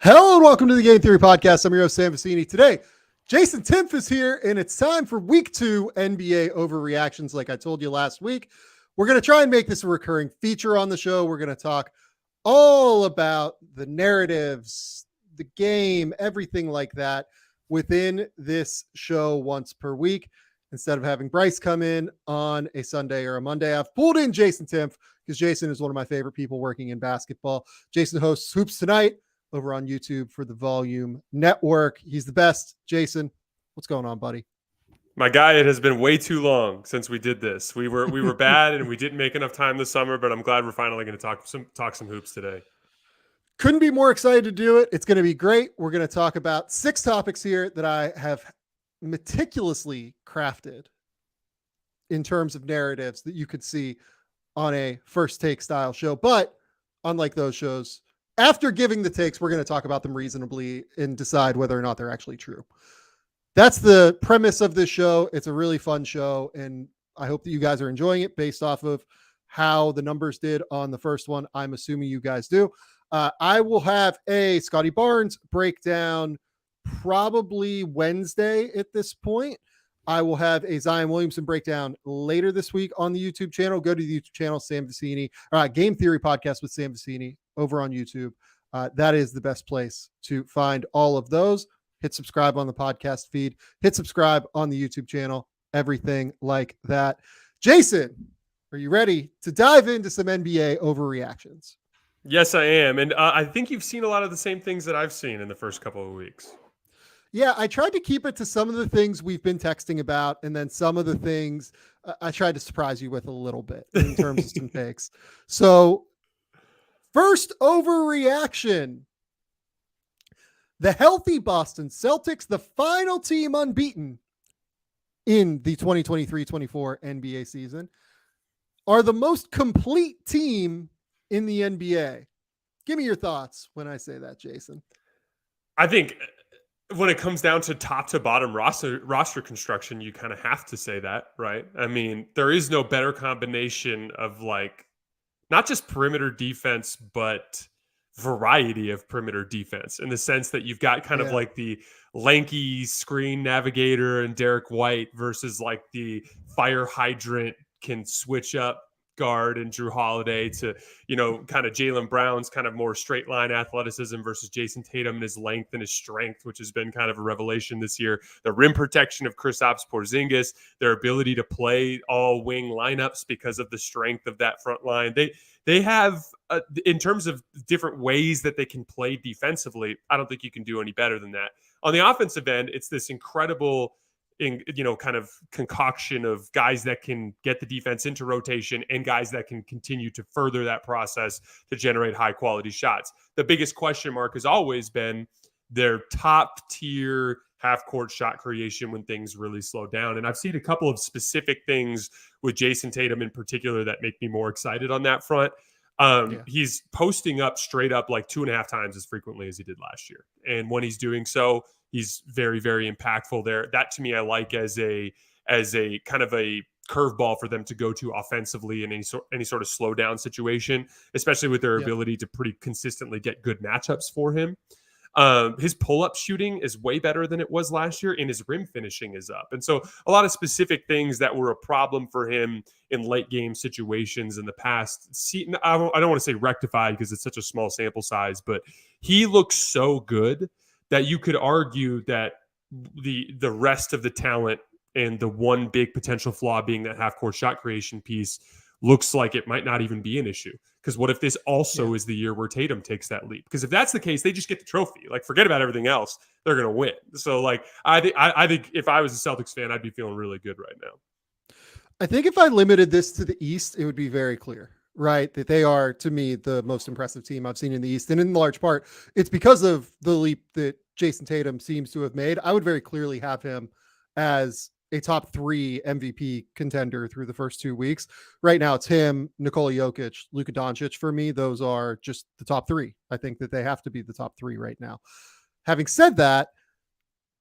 Hello and welcome to the Game Theory Podcast. I'm your host, Sam Vecini. Today, Jason Timpf is here, and it's time for Week 2 NBA Overreactions. Like I told you last week, we're going to try and make this a recurring feature on the show. We're going to talk all about the narratives, the game, everything like that within this show once per week. Instead of having Bryce come in on a Sunday or a Monday, I've pulled in Jason Timpf because Jason is one of my favorite people working in basketball. Jason hosts Hoops Tonight over on YouTube for the Volume Network. He's the best. Jason, what's going on, buddy? My guy, it has been way too long since we did this. We were bad and we didn't make enough time this summer, but I'm glad we're finally going to talk some hoops today. Couldn't be more excited to do it. It's going to be great. We're going to talk about 6 topics here that I have meticulously crafted in terms of narratives that you could see on a first take style show. But unlike those shows, after giving the takes, we're going to talk about them reasonably and decide whether or not they're actually true. That's the premise of this show. It's a really fun show, and I hope that you guys are enjoying it based off of how the numbers did on the first one. I'm assuming you guys do. I will have a Scotty Barnes breakdown probably Wednesday at this point. I will have a Zion Williamson breakdown later this week on the YouTube channel. Go to the YouTube channel, Sam Vecini, Game Theory Podcast with Sam Vecini over on YouTube. That is the best place to find all of those. Hit subscribe on the podcast feed. Hit subscribe on the YouTube channel. Everything like that. Jason, are you ready to dive into some NBA overreactions? Yes, I am. And I think you've seen a lot of the same things that I've seen in the first couple of weeks. Yeah, I tried to keep it to some of the things we've been texting about, and then some of the things I tried to surprise you with a little bit in terms of some takes. So, first overreaction. The healthy Boston Celtics, the final team unbeaten in the 2023-24 NBA season, are the most complete team in the NBA. Give me your thoughts when I say that, Jason. I think when it comes down to top to bottom roster construction, you kind of have to say that, right? I mean, there is no better combination of like not just perimeter defense, but variety of perimeter defense in the sense that you've got kind of like the lanky screen navigator and Derek White versus like the fire hydrant can switch up guard and Drew Holiday to, you know, kind of Jaylen Brown's kind of more straight line athleticism versus Jason Tatum and his length and his strength, which has been kind of a revelation this year. The rim protection of Kristaps Porzingis, their ability to play all wing lineups because of the strength of that front line. They have, in terms of different ways that they can play defensively, I don't think you can do any better than that. On the offensive end, it's this incredible kind of concoction of guys that can get the defense into rotation and guys that can continue to further that process to generate high quality shots. The biggest question mark has always been their top tier half court shot creation when things really slow down. And I've seen a couple of specific things with Jason Tatum in particular that make me more excited on that front. He's posting up straight up like 2.5 times as frequently as he did last year. And when he's doing so, he's very, very impactful there. That to me, I like as a kind of a curveball for them to go to offensively in any sort of slow down situation, especially with their ability to pretty consistently get good matchups for him. His pull-up shooting is way better than it was last year, and his rim finishing is up. And so a lot of specific things that were a problem for him in late game situations in the past. I don't want to say rectified because it's such a small sample size, but he looks so good that you could argue that the rest of the talent and the one big potential flaw being that half-court shot creation piece looks like it might not even be an issue. Because what if this also is the year where Tatum takes that leap? Because if that's the case, they just get the trophy. Like, forget about everything else. They're going to win. So, like, I think if I was a Celtics fan, I'd be feeling really good right now. I think if I limited this to the East, it would be very clear, right? That they are, to me, the most impressive team I've seen in the East. And in large part, it's because of the leap that Jason Tatum seems to have made. I would very clearly have him as a top 3 MVP contender through the first 2 weeks. Right now, it's him, Nikola Jokic, Luka Doncic. For me, those are just the top 3. I think that they have to be the top 3 right now. Having said that,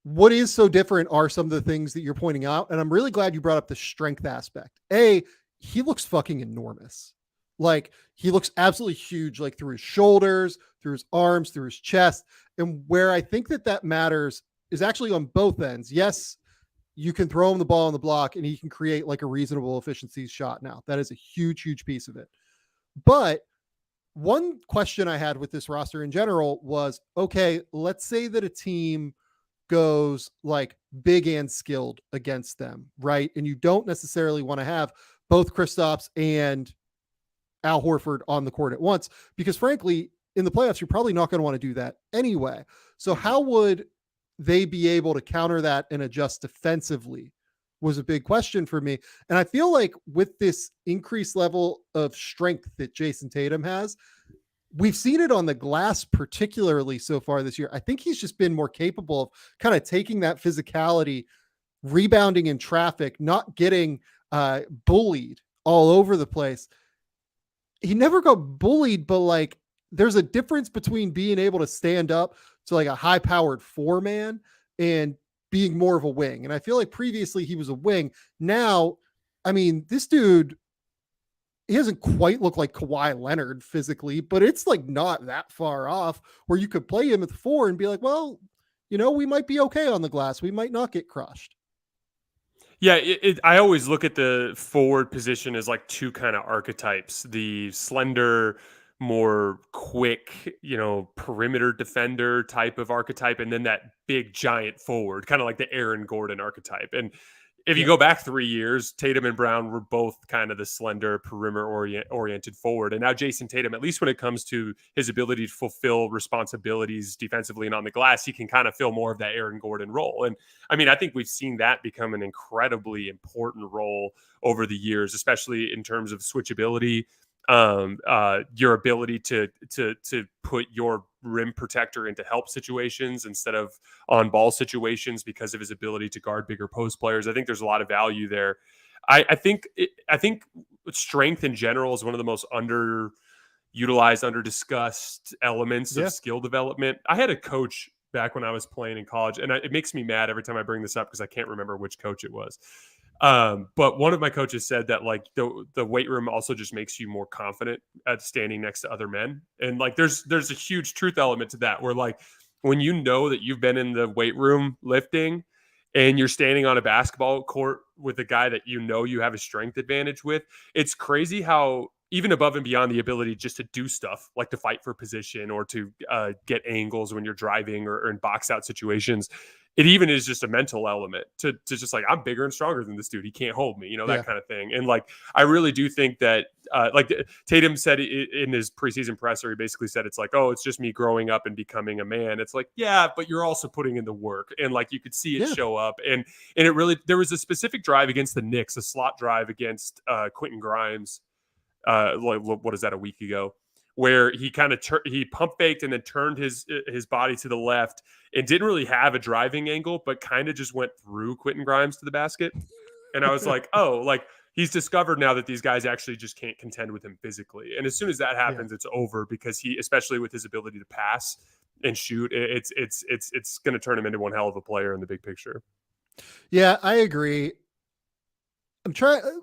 what is so different are some of the things that you're pointing out. And I'm really glad you brought up the strength aspect. He looks fucking enormous. Like he looks absolutely huge, like through his shoulders, through his arms, through his chest. And where I think that matters is actually on both ends. Yes, you can throw him the ball on the block and he can create like a reasonable efficiency shot now. That is a huge, huge piece of it. But one question I had with this roster in general was, okay, let's say that a team goes like big and skilled against them, right? And you don't necessarily want to have both Kristaps and Al Horford on the court at once, because frankly, in the playoffs, you're probably not going to want to do that anyway. So how would they be able to counter that and adjust defensively was a big question for me. And I feel like with this increased level of strength that Jason Tatum has, we've seen it on the glass, particularly so far this year. I think he's just been more capable of kind of taking that physicality, rebounding in traffic, not getting bullied all over the place. He never got bullied, but like there's a difference between being able to stand up to like a high powered 4-man and being more of a wing. And I feel like previously he was a wing. Now, I mean, this dude, he doesn't quite look like Kawhi Leonard physically, but it's like not that far off where you could play him at the 4 and be like, well, you know, we might be okay on the glass. We might not get crushed. Yeah, I always look at the forward position as like two kind of archetypes: the slender, more quick, perimeter defender type of archetype, and then that big giant forward, kind of like the Aaron Gordon archetype. And if you go back 3 years, Tatum and Brown were both kind of the slender perimeter oriented forward. And now Jason Tatum, at least when it comes to his ability to fulfill responsibilities defensively and on the glass, he can kind of fill more of that Aaron Gordon role. And I mean, I think we've seen that become an incredibly important role over the years, especially in terms of switchability, your ability to put your rim protector into help situations instead of on ball situations because of his ability to guard bigger post players. I think there's a lot of value there. I think strength in general is one of the most underutilized, under-discussed elements of skill development. I had a coach back when I was playing in college, and it makes me mad every time I bring this up because I can't remember which coach it was. But one of my coaches said that like the weight room also just makes you more confident at standing next to other men. And like, there's a huge truth element to that where like, when you know that you've been in the weight room lifting and you're standing on a basketball court with a guy that you have a strength advantage with, it's crazy how even above and beyond the ability just to do stuff like to fight for position or to get angles when you're driving or in box out situations, it even is just a mental element to just like, I'm bigger and stronger than this dude. He can't hold me, that kind of thing. And like, I really do think that like Tatum said in his preseason presser, he basically said, it's like, oh, it's just me growing up and becoming a man. It's like, yeah, but you're also putting in the work. And like, you could see it show up. And it really, there was a specific drive against the Knicks, a slot drive against Quentin Grimes. What is that, a week ago, where he kind of he pump faked and then turned his body to the left and didn't really have a driving angle, but kind of just went through Quentin Grimes to the basket. And I was like, oh, like he's discovered now that these guys actually just can't contend with him physically. And as soon as that happens, it's over, because he, especially with his ability to pass and shoot, it's going to turn him into one hell of a player in the big picture. Yeah, I agree.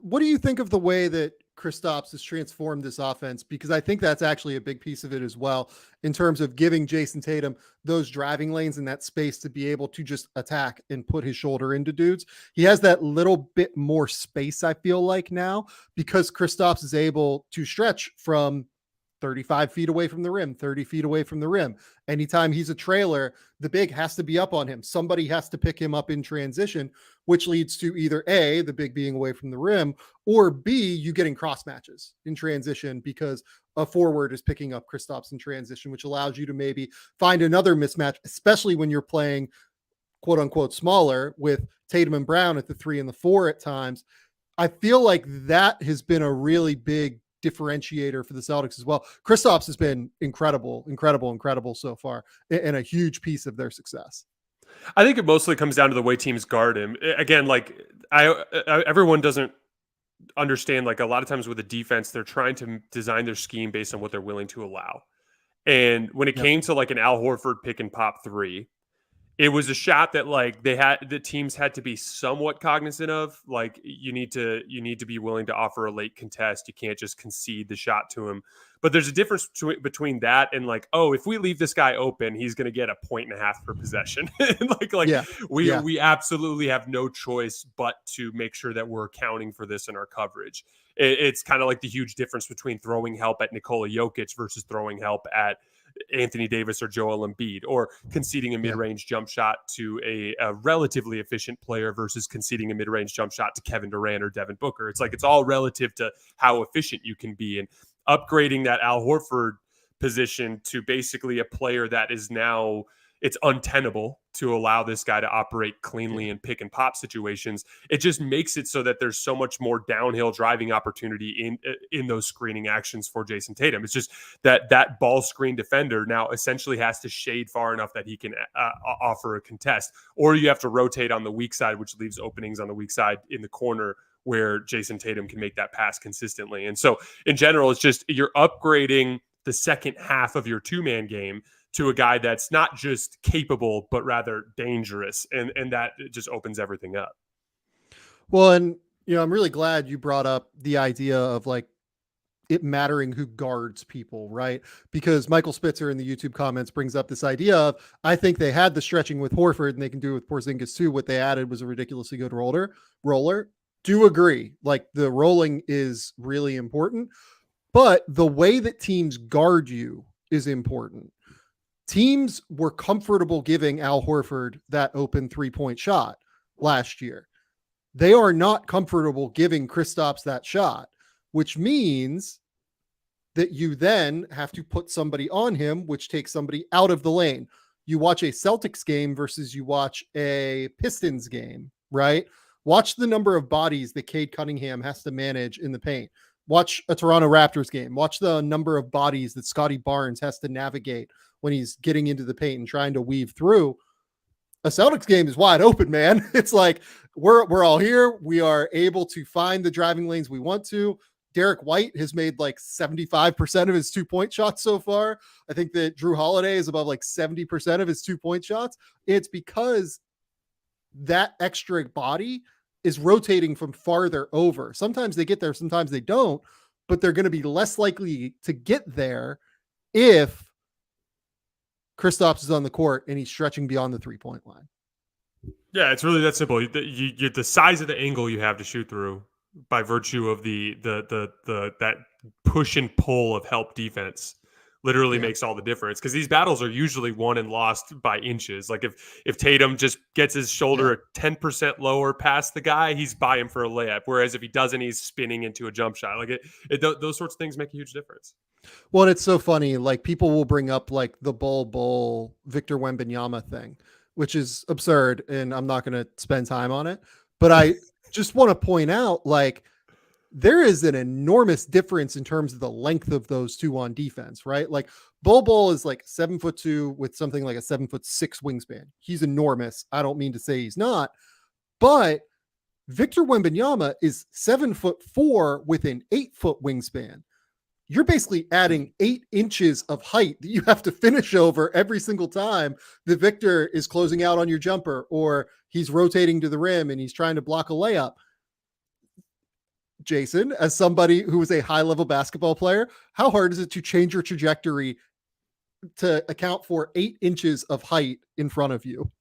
What do you think of the way that Kristaps has transformed this offense? Because I think that's actually a big piece of it as well, in terms of giving Jason Tatum those driving lanes and that space to be able to just attack and put his shoulder into dudes. He has that little bit more space, I feel like, now, because Kristaps is able to stretch from 35 feet away from the rim, 30 feet away from the rim. Anytime he's a trailer, the big has to be up on him. Somebody has to pick him up in transition, which leads to either A, the big being away from the rim, or B, you getting cross matches in transition because a forward is picking up Kristaps in transition, which allows you to maybe find another mismatch, especially when you're playing quote unquote smaller with Tatum and Brown at the 3 and the 4 at times. I feel like that has been a really big differentiator for the Celtics as well. Kristaps has been incredible so far, and a huge piece of their success. I think it mostly comes down to the way teams guard him. Again, like everyone doesn't understand, like a lot of times with a defense, they're trying to design their scheme based on what they're willing to allow. And when it came to like an Al Horford pick and pop 3, it was a shot that like the teams had to be somewhat cognizant of. Like you need to be willing to offer a late contest. You can't just concede the shot to him. But there's a difference between that and like, oh, if we leave this guy open, he's going to get 1.5 points per possession. Yeah. We absolutely have no choice but to make sure that we're accounting for this in our coverage. It's kind of like the huge difference between throwing help at Nikola Jokic versus throwing help at Anthony Davis or Joel Embiid, or conceding a mid-range jump shot to a relatively efficient player versus conceding a mid-range jump shot to Kevin Durant or Devin Booker. It's like it's all relative to how efficient you can be, and upgrading that Al Horford position to basically a player that is now it's untenable to allow this guy to operate cleanly in pick and pop situations. It just makes it so that there's so much more downhill driving opportunity in those screening actions for Jason Tatum. It's just that ball screen defender now essentially has to shade far enough that he can offer a contest, or you have to rotate on the weak side, which leaves openings on the weak side in the corner where Jason Tatum can make that pass consistently. And so in general, it's just you're upgrading the second half of your two-man game to a guy that's not just capable, but rather dangerous. And that just opens everything up. Well, and, I'm really glad you brought up the idea of like it mattering who guards people, right? Because Michael Spitzer in the YouTube comments brings up this idea of, I think they had the stretching with Horford and they can do it with Porzingis too. What they added was a ridiculously good roller. Do agree. Like the rolling is really important, but the way that teams guard you is important. Teams were comfortable giving Al Horford that open 3-point shot last year. They are not comfortable giving Kristaps that shot, which means that you then have to put somebody on him, which takes somebody out of the lane. You watch a Celtics game versus you watch a Pistons game, right? Watch the number of bodies that Cade Cunningham has to manage in the paint. Watch a Toronto Raptors game. Watch the number of bodies that Scotty Barnes has to navigate when he's getting into the paint and trying to weave through. A Celtics game is wide open, man. It's like we're all here. We are able to find the driving lanes we want to. Derek White has made like 75% of his 2-point shots so far. I think that Drew Holiday is above like 70% of his 2-point shots. It's because that extra body is rotating from farther over. Sometimes they get there, sometimes they don't, but they're going to be less likely to get there if Kristaps is on the court and he's stretching beyond the 3-point line. Yeah, it's really that simple. You the size of the angle you have to shoot through by virtue of the that push and pull of help defense literally makes all the difference, because these battles are usually won and lost by inches. Like if Tatum just gets his shoulder 10% lower past the guy, he's by him for a layup. Whereas if he doesn't, he's spinning into a jump shot. Like those sorts of things make a huge difference. Well, and it's so funny. Like people will bring up like the Bull Victor Wembanyama thing, which is absurd, and I'm not going to spend time on it. But I just want to point out, like, there is an enormous difference in terms of the length of those two on defense, right? Like Bull is like 7'2" with something like a 7'6" wingspan. He's enormous. I don't mean to say he's not, but Victor Wembanyama is 7'4" with an 8-foot wingspan. You're basically adding 8 inches of height that you have to finish over every single time the Victor is closing out on your jumper, or he's rotating to the rim and he's trying to block a layup. Jason, as somebody who is a high-level basketball player, how hard is it to change your trajectory to account for 8 inches of height in front of you?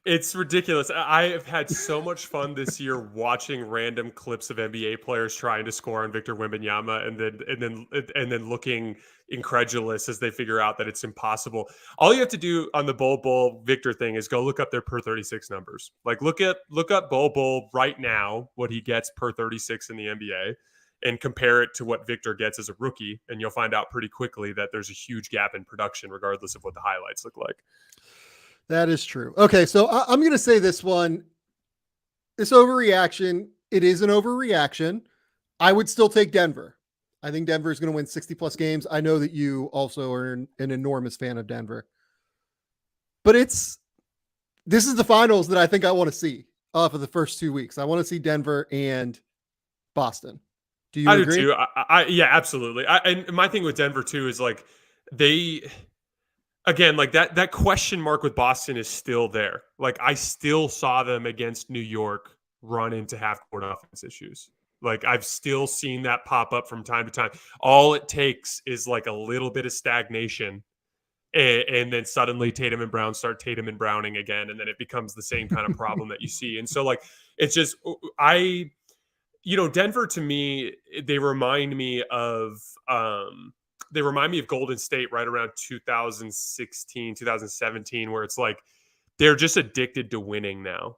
It's ridiculous. I have had so much fun this year watching random clips of NBA players trying to score on Victor Wembanyama and then looking incredulous as they figure out that it's impossible. All you have to do on the Bull Victor thing is go look up their per 36 numbers. Like look up Bull right now, what he gets per 36 in the NBA, and compare it to what Victor gets as a rookie, and you'll find out pretty quickly that there's a huge gap in production regardless of what the highlights look like. That is true. Okay, so I'm going to say this one, this overreaction, it is an overreaction. I would still take Denver. I think Denver is going to win 60-plus games. I know that you also are an enormous fan of Denver. But this is the finals that I think I want to see off of the first 2 weeks. I want to see Denver and Boston. Do you agree? Do too. Yeah, absolutely. And my thing with Denver, too, is like again, like that question mark with Boston is still there. Like I still saw them against New York run into half court offense issues. Like I've still seen that pop up from time to time. All it takes is like a little bit of stagnation, and then suddenly Tatum and Brown start Tatum and Browning again, and then it becomes the same kind of problem that you see. And so like it's just Denver to me, they remind me of Golden State right around 2016, 2017, where it's like they're just addicted to winning now.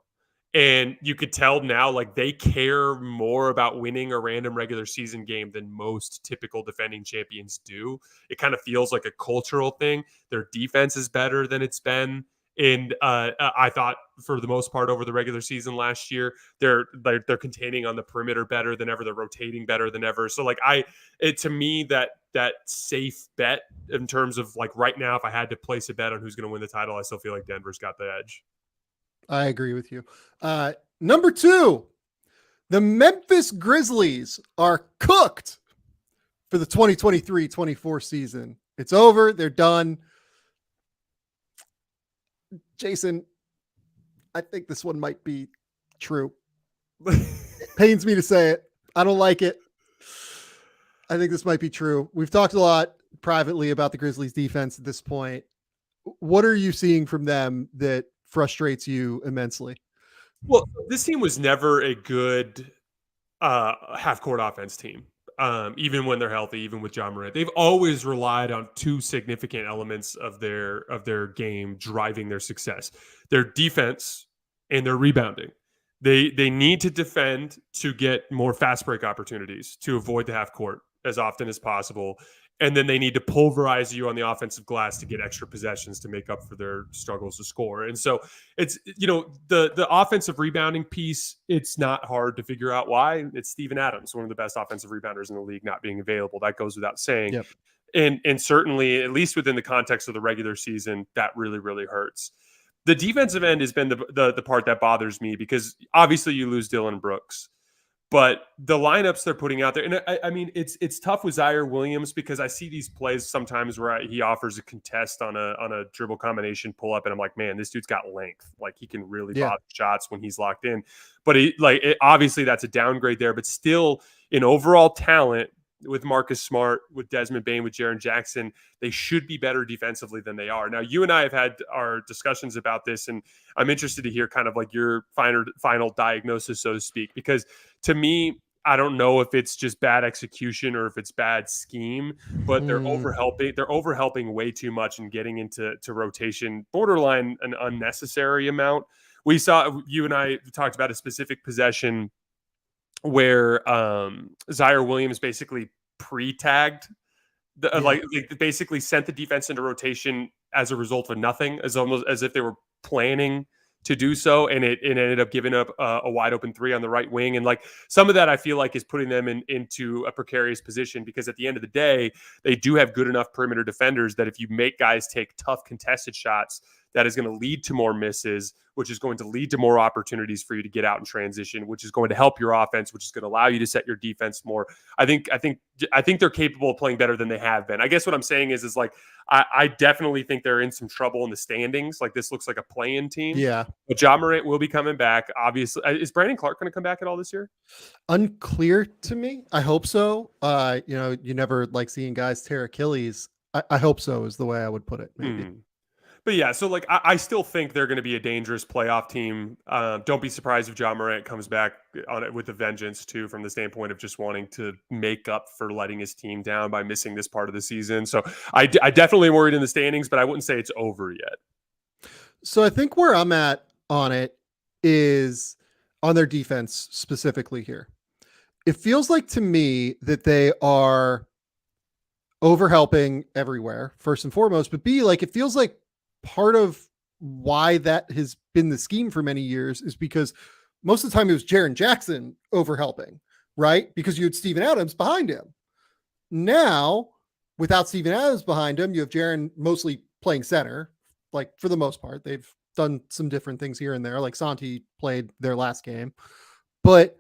And you could tell now, like they care more about winning a random regular season game than most typical defending champions do. It kind of feels like a cultural thing. Their defense is better than it's been. And I thought for the most part over the regular season last year, they're containing on the perimeter better than ever. They're rotating better than ever. So like to me that safe bet in terms of like right now, if I had to place a bet on who's going to win the title, I still feel like Denver's got the edge. I agree with you. Number 2, the Memphis Grizzlies are cooked for the 2023-24 season. It's over. They're done. Jason, I think this one might be true. It pains me to say it. I don't like it. I think this might be true. We've talked a lot privately about the Grizzlies defense at this point. What are you seeing from them that frustrates you immensely? Well, this team was never a good half-court offense team. Even when they're healthy, even with John Morant, they've always relied on two significant elements of their game driving their success: their defense and their rebounding. They need to defend to get more fast break opportunities to avoid the half court as often as possible, and then they need to pulverize you on the offensive glass to get extra possessions to make up for their struggles to score. And so it's, the offensive rebounding piece, it's not hard to figure out why. It's Steven Adams, one of the best offensive rebounders in the league, not being available. That goes without saying. Yep. And certainly, at least within the context of the regular season, that really, really hurts. The defensive end has been the part that bothers me because obviously you lose Dillon Brooks. But the lineups they're putting out there, and I mean, it's tough with Zaire Williams because I see these plays sometimes where he offers a contest on a dribble combination pull up, and I'm like, man, this dude's got length. Like he can really bottom shots when he's locked in. But obviously that's a downgrade there. But still, in overall talent, with Marcus Smart, with Desmond Bane, with Jaren Jackson, they should be better defensively than they are. Now, you and I have had our discussions about this, and I'm interested to hear kind of like your final diagnosis, so to speak, because to me, I don't know if it's just bad execution or if it's bad scheme, but they're overhelping. They're overhelping way too much and getting into rotation, borderline an unnecessary amount. We saw, you and I talked about a specific possession where Zaire Williams basically pre-tagged, basically sent the defense into rotation as a result of nothing, as almost as if they were planning to do so, and it ended up giving up a wide open three on the right wing. And like some of that I feel like is putting them into a precarious position, because at the end of the day, they do have good enough perimeter defenders that if you make guys take tough contested shots, that is going to lead to more misses, which is going to lead to more opportunities for you to get out in transition, which is going to help your offense, which is going to allow you to set your defense more. I think they're capable of playing better than they have been. I guess what I'm saying is like, I definitely think they're in some trouble in the standings. Like this looks like a play-in team. Yeah. But Ja Morant will be coming back. Obviously, is Brandon Clark going to come back at all this year? Unclear to me. I hope so. You never like seeing guys tear Achilles. I hope so is the way I would put it. Maybe. But yeah, so like I still think they're going to be a dangerous playoff team. Don't be surprised if Ja Morant comes back on it with a vengeance too, from the standpoint of just wanting to make up for letting his team down by missing this part of the season. So I definitely worried in the standings, but I wouldn't say it's over yet. So I think where I'm at on it is on their defense specifically here. It feels like to me that they are overhelping everywhere, first and foremost, but B, like it feels like part of why that has been the scheme for many years is because most of the time it was Jaren Jackson overhelping, right? Because you had Steven Adams behind him. Now, without Steven Adams behind him, you have Jaren mostly playing center, like for the most part. They've done some different things here and there, like Santi played their last game. But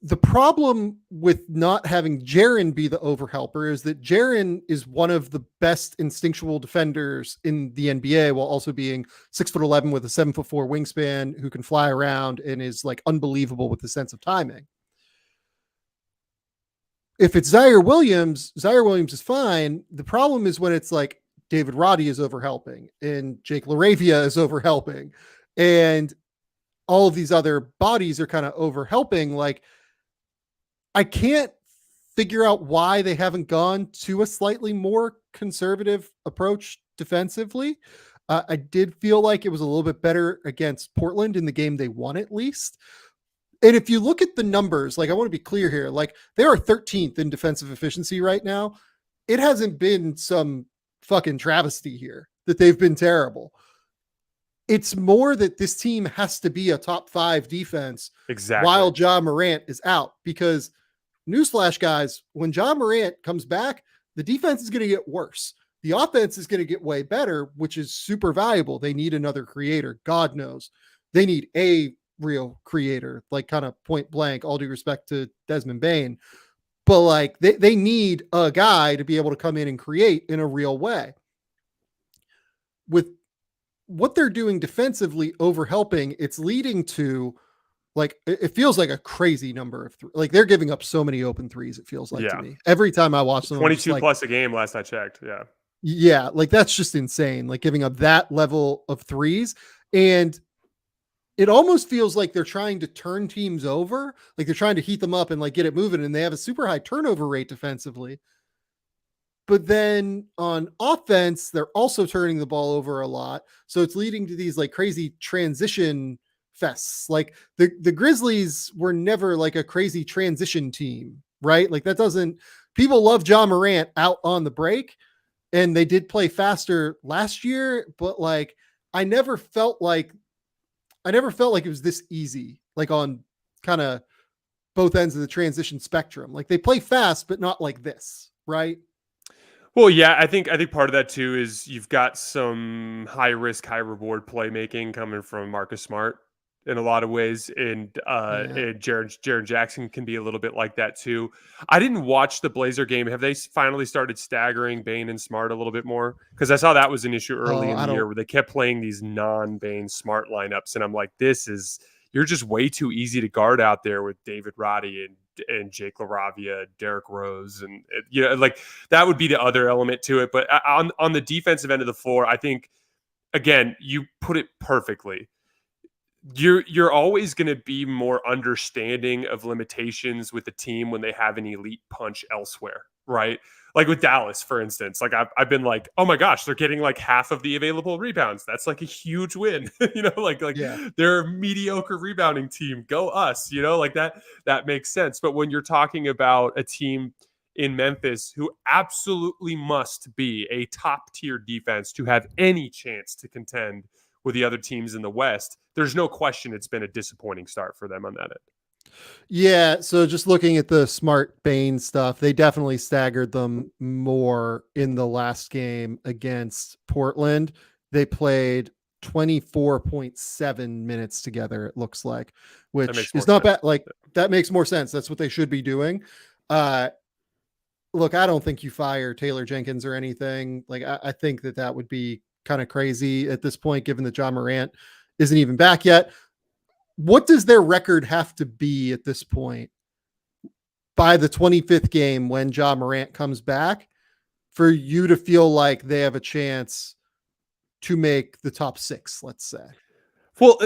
The problem with not having Jaren be the overhelper is that Jaren is one of the best instinctual defenders in the NBA, while also being 6'11" with a 7'4" wingspan, who can fly around and is like unbelievable with the sense of timing. If it's Zaire Williams is fine. The problem is when it's like David Roddy is overhelping and Jake LaRavia is overhelping and all of these other bodies are kind of overhelping. Like, I can't figure out why they haven't gone to a slightly more conservative approach defensively. I did feel like it was a little bit better against Portland in the game they won, at least. And if you look at the numbers, like, I want to be clear here, like, they are 13th in defensive efficiency right now. It hasn't been some fucking travesty here that they've been terrible. It's more that this team has to be a top 5 defense while Ja Morant is out, because newsflash, guys, when Ja Morant comes back, the defense is going to get worse. The offense is going to get way better, which is super valuable. They need another creator. God knows they need a real creator, like, kind of point blank, all due respect to Desmond Bane. But like, they need a guy to be able to come in and create in a real way. With what they're doing defensively, overhelping, it's leading to, like, it feels like a crazy number of like, they're giving up so many open threes. It feels like to me every time I watch them. 22 like, plus a game last I checked. Yeah. Like, that's just insane. Like, giving up that level of threes. And it almost feels like they're trying to turn teams over. Like, they're trying to heat them up and like get it moving. And they have a super high turnover rate defensively. But then on offense, they're also turning the ball over a lot. So it's leading to these like crazy transition fests. Like, the Grizzlies were never like a crazy transition team, right? Like, that doesn't, people love Ja Morant out on the break, and they did play faster last year, but like, I never felt like it was this easy, like on kind of both ends of the transition spectrum. Like, they play fast, but not like this, right? Well, yeah, I think part of that too is you've got some high risk, high reward playmaking coming from Marcus Smart in a lot of ways, and Jaren Jackson can be a little bit like that too. I didn't watch the Blazer game. Have they finally started staggering Bane and Smart a little bit more? Because I saw that was an issue early in the year where they kept playing these non-Bane Smart lineups, and I'm like, you're just way too easy to guard out there with David Roddy and Jake LaRavia, Derrick Rose, and like, that would be the other element to it. But on the defensive end of the floor, I think, again, you put it perfectly. You're always going to be more understanding of limitations with the team when they have an elite punch elsewhere, right? Like with Dallas, for instance. Like, I've been like, oh my gosh, they're getting like half of the available rebounds. That's like a huge win. They're a mediocre rebounding team. Go us, like that makes sense. But when you're talking about a team in Memphis who absolutely must be a top tier defense to have any chance to contend with the other teams in the West, there's no question it's been a disappointing start for them on that end. Yeah, so just looking at the Smart Bane stuff, they definitely staggered them more in the last game against Portland. They played 24.7 minutes together, it looks like, which is not bad. Like, that makes more sense. That's what they should be doing. Look, I don't think you fire Taylor Jenkins or anything. Like, I think that would be kind of crazy at this point, given that Ja Morant isn't even back yet. What does their record have to be at this point by the 25th game when Ja Morant comes back for you to feel like they have a chance to make the top 6, let's say? Well,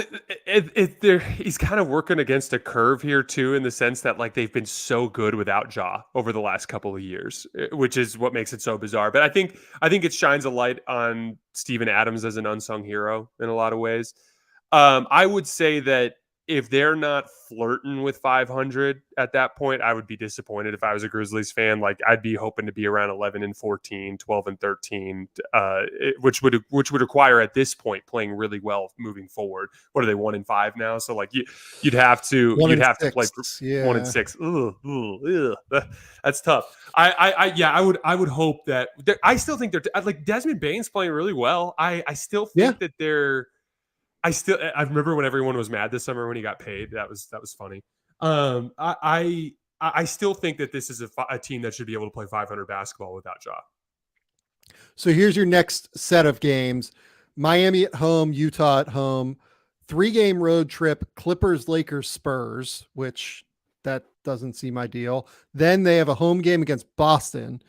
he's kind of working against a curve here too, in the sense that like they've been so good without Ja over the last couple of years, which is what makes it so bizarre. But I think it shines a light on Steven Adams as an unsung hero in a lot of ways. I would say that if they're not flirting with 500 at that point, I would be disappointed if I was a Grizzlies fan. Like, I'd be hoping to be around 11-14, 12-13, which would require at this point playing really well moving forward. What are they, 1-5 now? So like you'd have to play 1-6. That's tough. I would hope that I still think they're like, Desmond Bane's playing really well. I still think that they're. I remember when everyone was mad this summer when he got paid. That was funny. I still think that this is a team that should be able to play 500 basketball without Ja. So here's your next set of games: Miami at home, Utah at home, 3-game road trip, Clippers, Lakers, Spurs, which that doesn't seem ideal. Then they have a home game against Boston.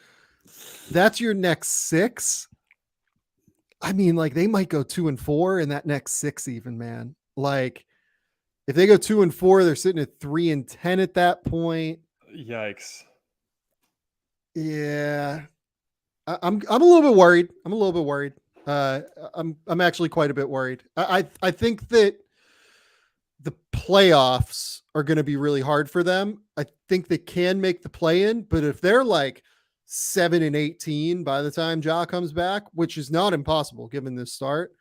That's your next 6. I mean, like, they might go 2-4 in that next 6 even, man. Like, if they go 2-4, they're sitting at 3-10 at that point. Yikes. Yeah. I'm a little bit worried. I'm actually quite a bit worried. I think that the playoffs are going to be really hard for them. I think they can make the play in, but if they're like 7-18 by the time Ja comes back, which is not impossible given this start,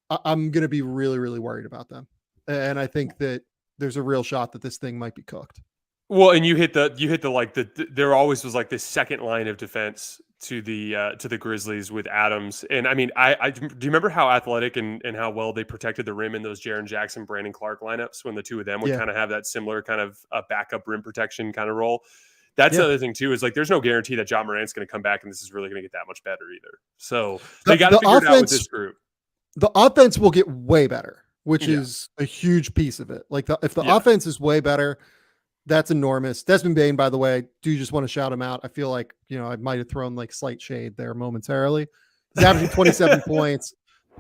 I'm going to be really, really worried about them. And I think that there's a real shot that this thing might be cooked. Well, and you hit the there always was like this second line of defense to the Grizzlies with Adams. And I mean, I do you remember how athletic and how well they protected the rim in those Jaren Jackson, Brandon Clark lineups when the two of them would kind of have that similar kind of backup rim protection kind of role? That's the other thing too, is like there's no guarantee that Ja Morant's going to come back and this is really going to get that much better either. So they got to figure it out with this group. The offense will get way better, which is a huge piece of it. Like if the offense is way better, that's enormous. Desmond Bane, by the way, do you just want to shout him out? I feel like, I might have thrown like slight shade there momentarily. He's averaging 27 points.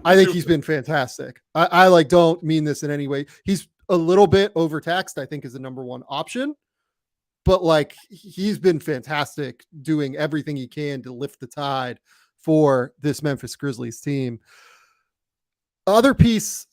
I think he's been fantastic. I like don't mean this in any way. He's a little bit overtaxed, I think, is the number one option. But like he's been fantastic doing everything he can to lift the tide for this Memphis Grizzlies team. Other piece,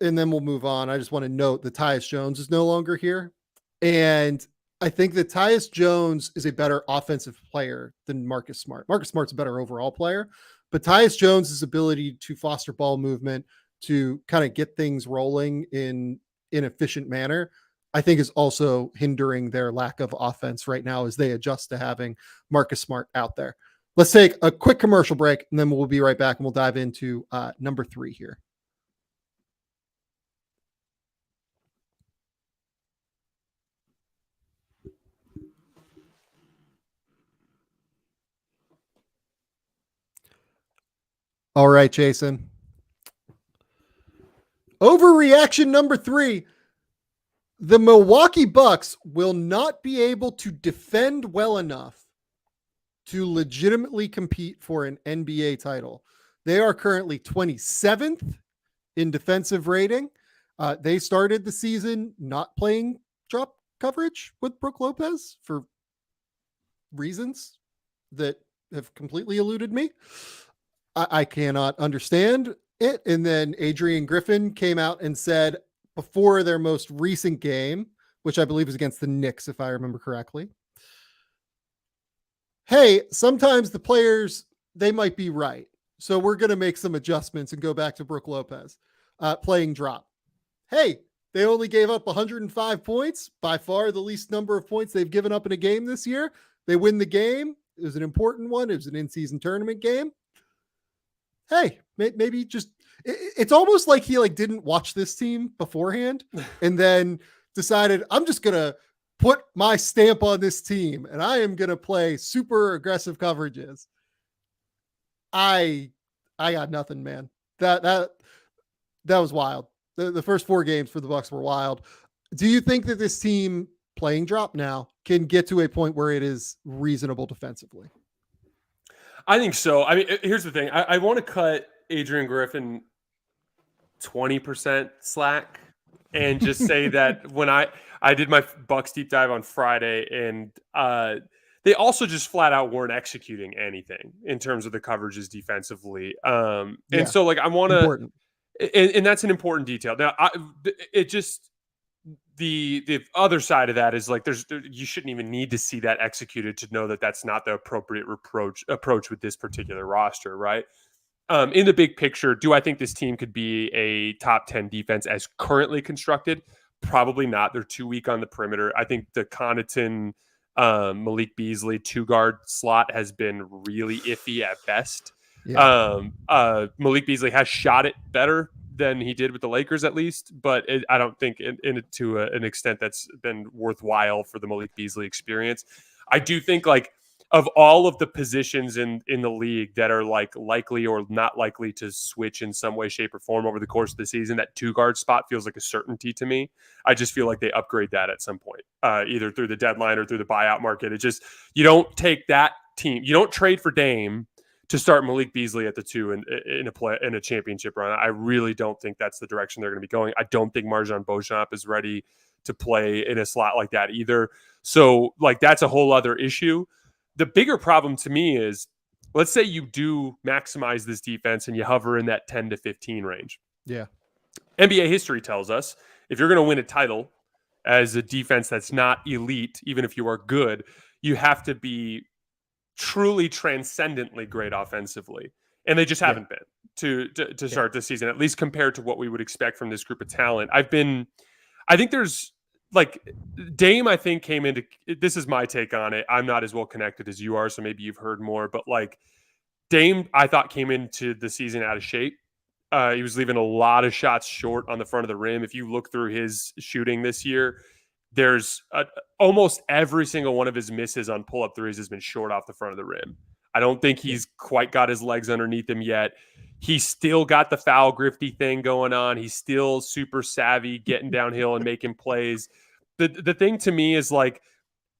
and then we'll move on. I just want to note that Tyus Jones is no longer here. And I think that Tyus Jones is a better offensive player than Marcus Smart. Marcus Smart's a better overall player, but Tyus Jones's ability to foster ball movement, to kind of get things rolling in an efficient manner, I think is also hindering their lack of offense right now as they adjust to having Marcus Smart out there. Let's take a quick commercial break, and then we'll be right back and we'll dive into number 3 here. All right, Jason. Overreaction number 3. The Milwaukee Bucks will not be able to defend well enough to legitimately compete for an NBA title. They are currently 27th in defensive rating. They started the season not playing drop coverage with Brook Lopez for reasons that have completely eluded me. I cannot understand it. And then Adrian Griffin came out and said before their most recent game, which I believe is against the Knicks, if I remember correctly, hey, sometimes the players, they might be right. So we're going to make some adjustments and go back to Brook Lopez playing drop. Hey, they only gave up 105 points, by far the least number of points they've given up in a game this year. They win the game. It was an important one. It was an in-season tournament game. Hey, maybe just, it's almost like he like didn't watch this team beforehand and then decided, I'm just going to put my stamp on this team and I am going to play super aggressive coverages. I got nothing, man. That was wild. The first 4 games for the Bucks were wild. Do you think that this team playing drop now can get to a point where it is reasonable defensively? I think so. I mean, here's the thing. I want to cut Adrian Griffin 20% slack and just say that when I did my Bucks deep dive on Friday, and they also just flat out weren't executing anything in terms of the coverages defensively. And so like I want to, and that's an important detail. Now, the other side of that is like you shouldn't even need to see that executed to know that that's not the appropriate approach with this particular roster, right? In the big picture, do I think this team could be a top 10 defense as currently constructed? Probably not. They're too weak on the perimeter. I think the Connaughton, Malik Beasley 2-guard slot has been really iffy at best. Yeah. Malik Beasley has shot it better than he did with the Lakers, at least. But I don't think to an extent that's been worthwhile for the Malik Beasley experience. I do think like of all of the positions in the league that are like likely or not likely to switch in some way, shape, or form over the course of the season, that 2-guard spot feels like a certainty to me. I just feel like they upgrade that at some point, either through the deadline or through the buyout market. It just, you don't take that team, you don't trade for Dame to start Malik Beasley at the 2 in a championship run. I really don't think that's the direction they're going to be going. I don't think Marjan Beauchamp is ready to play in a slot like that either. So like that's a whole other issue. The bigger problem to me is, let's say you do maximize this defense and you hover in that 10 to 15 range. Yeah. NBA history tells us if you're going to win a title as a defense that's not elite, even if you are good, you have to be truly transcendently great offensively. And they just haven't been to start this season, at least compared to what we would expect from this group of talent. I think there's like Dame, I think came into, this is my take on it. I'm not as well connected as you are, so maybe you've heard more, but like Dame, I thought came into the season out of shape. He was leaving a lot of shots short on the front of the rim. If you look through his shooting this year, there's almost every single one of his misses on pull-up threes has been short off the front of the rim. I don't think he's quite got his legs underneath him yet. He's still got the foul grifty thing going on. He's still super savvy, getting downhill and making plays. The thing to me is like,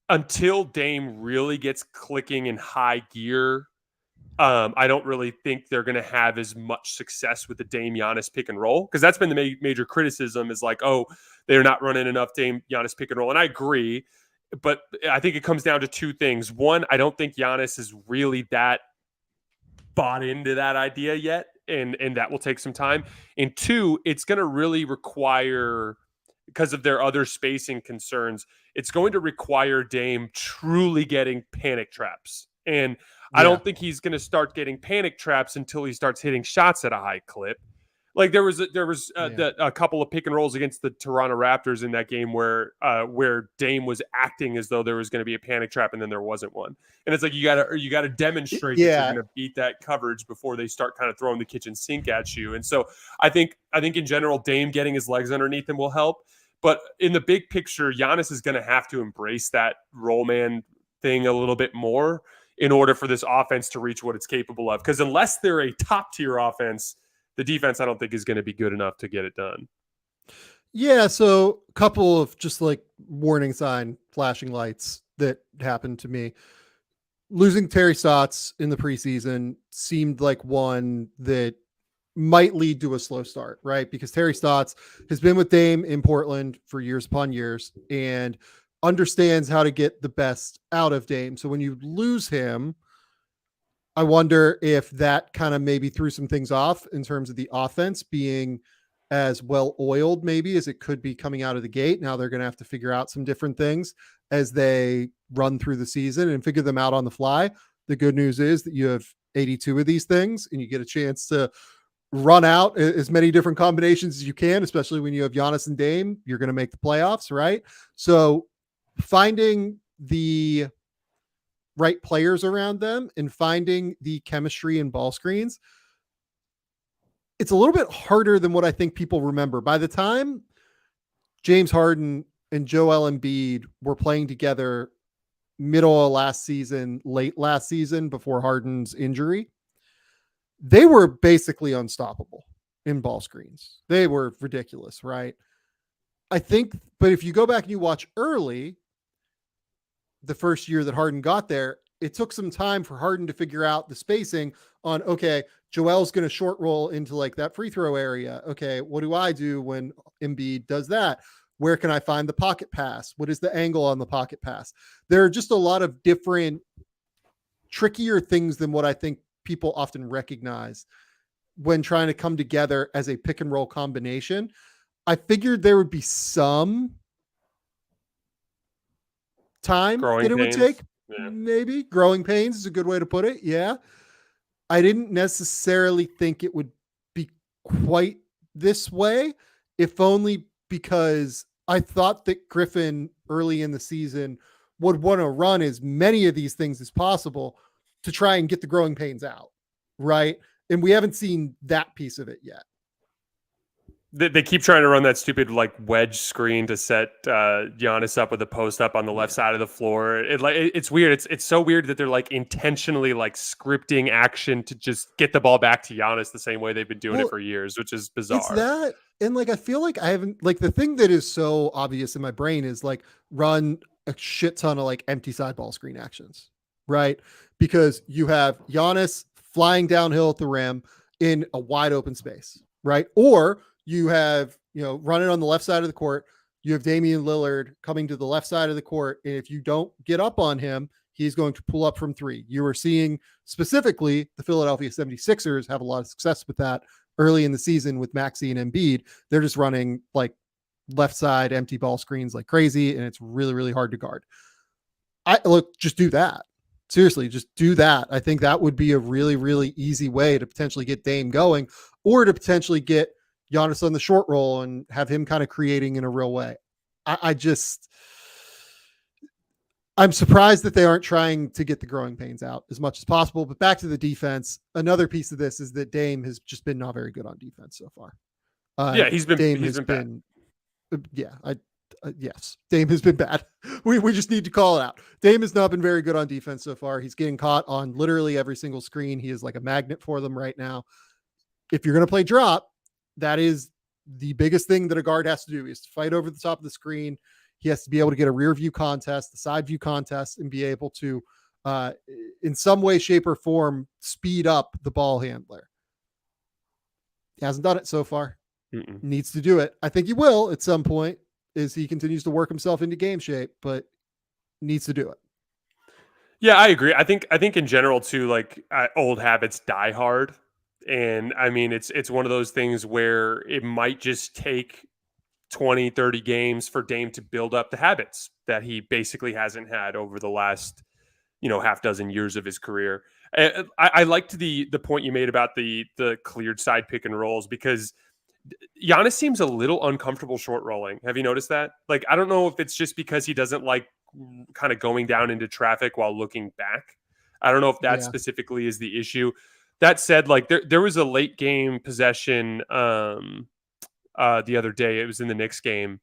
until Dame really gets clicking in high gear, I don't really think they're going to have as much success with the Dame Giannis pick and roll, because that's been the major criticism is like, oh, they're not running enough Dame Giannis pick and roll. And I agree, but I think it comes down to two things. One, I don't think Giannis is really that bought into that idea yet, and that will take some time. And two, it's going to really require, because of their other spacing concerns, it's going to require Dame truly getting panic traps. And I don't think he's going to start getting panic traps until he starts hitting shots at a high clip. Like there was a couple of pick and rolls against the Toronto Raptors in that game where Dame was acting as though there was going to be a panic trap and then there wasn't one. And it's like you got to demonstrate that you're going to beat that coverage before they start kind of throwing the kitchen sink at you. And so I think in general, Dame getting his legs underneath him will help. But in the big picture, Giannis is going to have to embrace that roll man thing a little bit more in order for this offense to reach what it's capable of. Because unless they're a top tier offense, the defense I don't think is going to be good enough to get it done. Yeah, so a couple of just like warning sign flashing lights that happened to me. Losing Terry Stotts in the preseason seemed like one that might lead to a slow start, right? Because Terry Stotts has been with Dame in Portland for years upon years and understands how to get the best out of Dame. So when you lose him, I wonder if that kind of maybe threw some things off in terms of the offense being as well oiled maybe as it could be coming out of the gate. Now they're going to have to figure out some different things as they run through the season and figure them out on the fly. The good news is that you have 82 of these things and you get a chance to run out as many different combinations as you can, especially when you have Giannis and Dame. You're going to make the playoffs, right? So finding the right players around them and finding the chemistry and ball screens, it's a little bit harder than what I think people remember. By the time James Harden and Joel Embiid were playing together middle of last season, late last season, before Harden's injury, they were basically unstoppable in ball screens. They were ridiculous, right? I think, but if you go back and you watch early, the first year that Harden got there, it took some time for Harden to figure out the spacing on, okay, Joel's going to short roll into like that free throw area. Okay, what do I do when Embiid does that? Where can I find the pocket pass? What is the angle on the pocket pass? There are just a lot of different trickier things than what I think people often recognize when trying to come together as a pick and roll combination. I figured there would be some time that it would take. Maybe growing pains is a good way to put it. Yeah. I didn't necessarily think it would be quite this way, if only because I thought that Griffin early in the season would want to run as many of these things as possible to try and get the growing pains out. Right. And we haven't seen that piece of it yet. They keep trying to run that stupid like wedge screen to set Giannis up with a post up on the left side of the floor. It's weird. It's so weird that they're like intentionally like scripting action to just get the ball back to Giannis the same way they've been doing it for years, which is bizarre. It's that, and like I feel like I haven't, like, the thing that is so obvious in my brain is like run a shit ton of like empty side ball screen actions, right? Because you have Giannis flying downhill at the rim in a wide open space, right? Or you have, running on the left side of the court, you have Damian Lillard coming to the left side of the court. And if you don't get up on him, he's going to pull up from three. You are seeing specifically the Philadelphia 76ers have a lot of success with that early in the season with Maxey and Embiid. They're just running like left side empty ball screens like crazy. And it's really, really hard to guard. Just do that. Seriously, just do that. I think that would be a really, really easy way to potentially get Dame going, or to potentially get Giannis on the short roll and have him kind of creating in a real way. I'm surprised that they aren't trying to get the growing pains out as much as possible. But back to the defense, another piece of this is that Dame has just been not very good on defense so far. He's been bad. Yes, Dame has been bad. We just need to call it out. Dame has not been very good on defense so far. He's getting caught on literally every single screen. He is like a magnet for them right now. If you're going to play drop, that is the biggest thing that a guard has to do, is to fight over the top of the screen. He has to be able to get a rear view contest, the side view contest, and be able to, in some way, shape, or form, speed up the ball handler. He hasn't done it so far. Needs to do it. I think he will at some point as he continues to work himself into game shape, but needs to do it. Yeah, I agree. I think in general too, like old habits die hard. And I mean, it's one of those things where it might just take 20, 30 games for Dame to build up the habits that he basically hasn't had over the last, half dozen years of his career. I liked the point you made about the cleared side pick and rolls, because Giannis seems a little uncomfortable short rolling. Have you noticed that? Like, I don't know if it's just because he doesn't like kind of going down into traffic while looking back. I don't know if that specifically is the issue. That said, like there was a late game possession the other day. It was in the Knicks game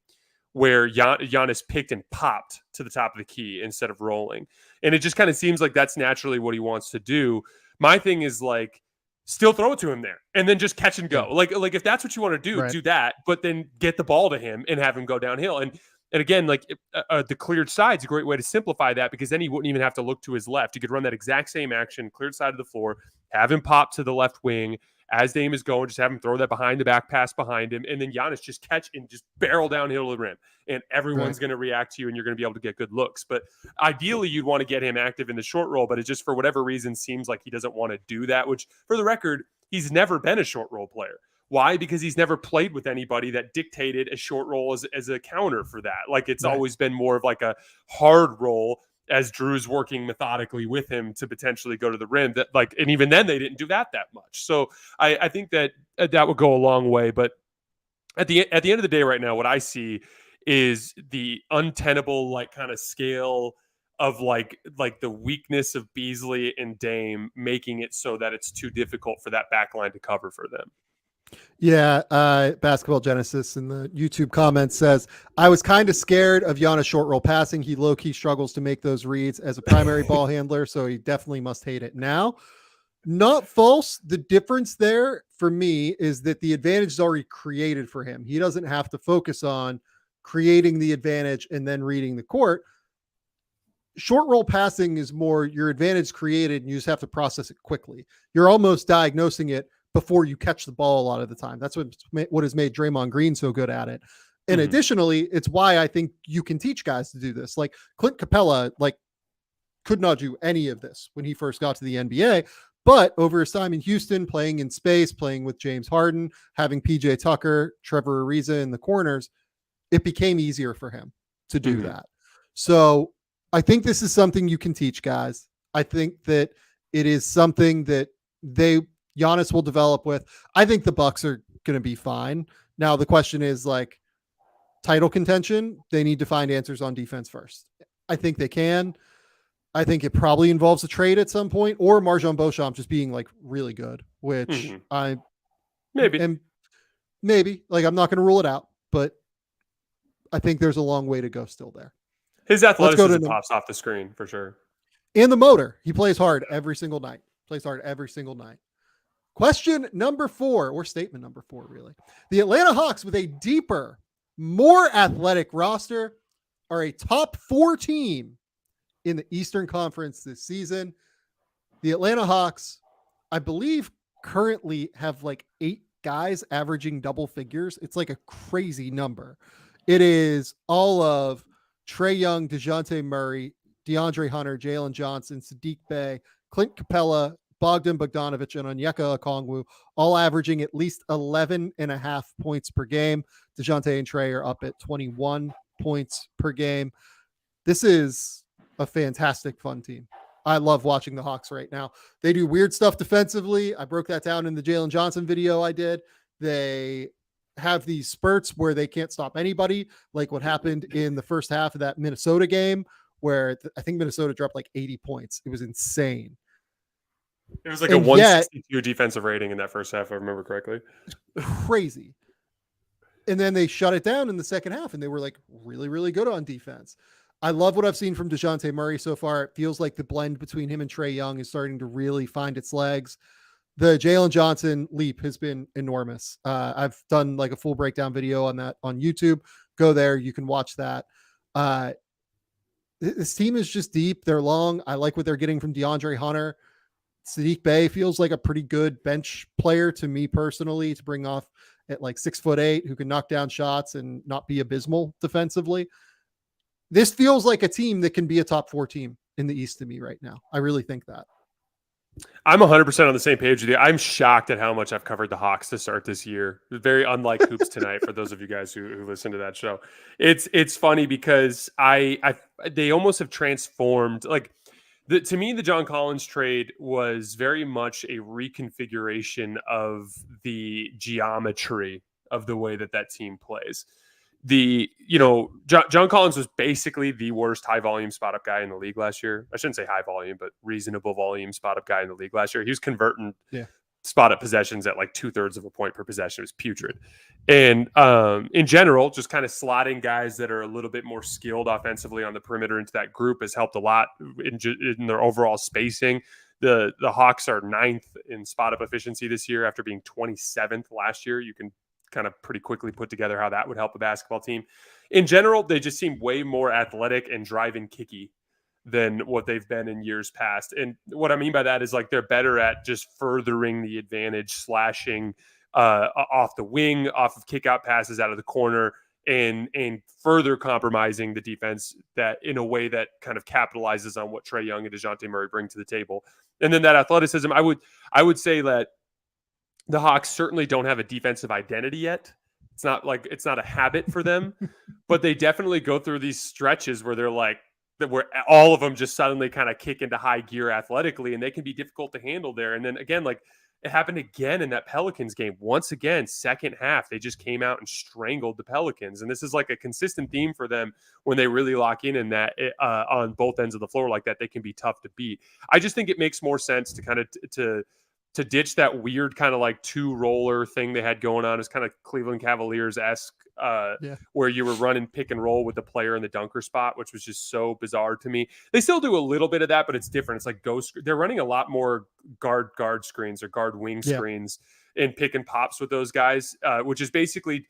where Giannis picked and popped to the top of the key instead of rolling. And it just kind of seems like that's naturally what he wants to do. My thing is like, still throw it to him there and then just catch and go. Like if that's what you want to do, do that, but then get the ball to him and have him go downhill. And again, like the cleared side's a great way to simplify that, because then he wouldn't even have to look to his left. He could run that exact same action, cleared side of the floor, have him pop to the left wing as Dame is going, just have him throw that behind the back pass behind him, and then Giannis just catch and just barrel downhill to the rim. And everyone's going to react to you, and you're going to be able to get good looks. But ideally, you'd want to get him active in the short roll, but it just, for whatever reason, seems like he doesn't want to do that, which, for the record, he's never been a short roll player. Why? Because he's never played with anybody that dictated a short roll as a counter for that. Like, it's always been more of like a hard roll as Drew's working methodically with him to potentially go to the rim. That, like, and even then they didn't do that much. So I think that would go a long way. But at the end of the day, right now, what I see is the untenable like kind of scale of like the weakness of Beasley and Dame, making it so that it's too difficult for that back line to cover for them. Yeah, Basketball Genesis in the YouTube comments says, I was kind of scared of Giannis short roll passing. He low-key struggles to make those reads as a primary ball handler, so he definitely must hate it now. Not false. The difference there for me is that the advantage is already created for him. He doesn't have to focus on creating the advantage and then reading the court. Short roll passing is more your advantage created, and you just have to process it quickly. You're almost diagnosing it before you catch the ball a lot of the time. That's what has made Draymond Green so good at it. And additionally, it's why I think you can teach guys to do this. Like Clint Capella, could not do any of this when he first got to the NBA, but over his time in Houston, playing in space, playing with James Harden, having PJ Tucker, Trevor Ariza in the corners, it became easier for him to do that. So I think this is something you can teach guys. I think that it is something that Giannis will develop with. I think the Bucks are going to be fine. Now the question is like title contention. They need to find answers on defense first. I think they can. I think it probably involves a trade at some point, or Marjon Beauchamp just being like really good, which I maybe am Maybe. Like, I'm not going to rule it out, but I think there's a long way to go still there. His athleticism pops off the screen for sure. And the motor. He plays hard every single night. Question number 4, or statement number 4, really. The Atlanta Hawks, with a deeper, more athletic roster, are a top 4 team in the Eastern Conference this season. The Atlanta Hawks, I believe, currently have like 8 guys averaging double figures. It's like a crazy number. It is all of Trae Young, DeJounte Murray, DeAndre Hunter, Jalen Johnson, Saddiq Bey, Clint Capella, Bogdan Bogdanovic, and Onyeka Okongwu, all averaging at least 11.5 points per game. DeJounte and Trae are up at 21 points per game. This is a fantastic, fun team. I love watching the Hawks right now. They do weird stuff defensively. I broke that down in the Jalen Johnson video I did. They have these spurts where they can't stop anybody, like what happened in the first half of that Minnesota game, where I think Minnesota dropped like 80 points. It was insane. It was like a 162 defensive rating in that first half, if I remember correctly. Crazy. And then they shut it down in the second half, and they were like really, really good on defense. I love what I've seen from DeJounte Murray so far. It feels like the blend between him and Trae Young is starting to really find its legs. The Jalen Johnson leap has been enormous. I've done like a full breakdown video on that on YouTube. Go there. You can watch that. This team is just deep. They're long. I like what they're getting from DeAndre Hunter. Saddiq Bey feels like a pretty good bench player to me personally, to bring off at like 6'8", who can knock down shots and not be abysmal defensively. This feels like a team that can be a top 4 team in the East to me right now. I really think that. I'm 100% on the same page with you. I'm shocked at how much I've covered the Hawks to start this year. Very unlike Hoops Tonight for those of you guys who listen to that show. It's funny because they almost have transformed. Like, to me, the John Collins trade was very much a reconfiguration of the geometry of the way that team plays. John Collins was basically the worst high volume spot up guy in the league last year. I shouldn't say high volume, but reasonable volume spot up guy in the league last year. He was converting spot up possessions at like 2/3 of a point per possession. It was putrid. And in general, just kind of slotting guys that are a little bit more skilled offensively on the perimeter into that group has helped a lot in their overall spacing. The Hawks are 9th in spot up efficiency this year after being 27th last year. You can kind of pretty quickly put together how that would help a basketball team. In general, they just seem way more athletic and drive-in kicky than what they've been in years past. And what I mean by that is like they're better at just furthering the advantage, slashing off the wing, off of kick-out passes out of the corner, and further compromising the defense that in a way that kind of capitalizes on what Trae Young and DeJounte Murray bring to the table. And then that athleticism, I would say that the Hawks certainly don't have a defensive identity yet. It's not a habit for them, but they definitely go through these stretches where they're like, where all of them just suddenly kind of kick into high gear athletically, and they can be difficult to handle there. And then again, like it happened again in that Pelicans game. Once again, second half, they just came out and strangled the Pelicans. And this is like a consistent theme for them when they really lock in that on both ends of the floor like that, they can be tough to beat. I just think it makes more sense to kind of to ditch that weird kind of like 2-roller thing they had going on. It's kind of Cleveland Cavaliers-esque where you were running pick and roll with the player in the dunker spot, which was just so bizarre to me. They still do a little bit of that, but it's different. It's like they're running a lot more guard screens or guard wing screens and pick and pops with those guys, which is basically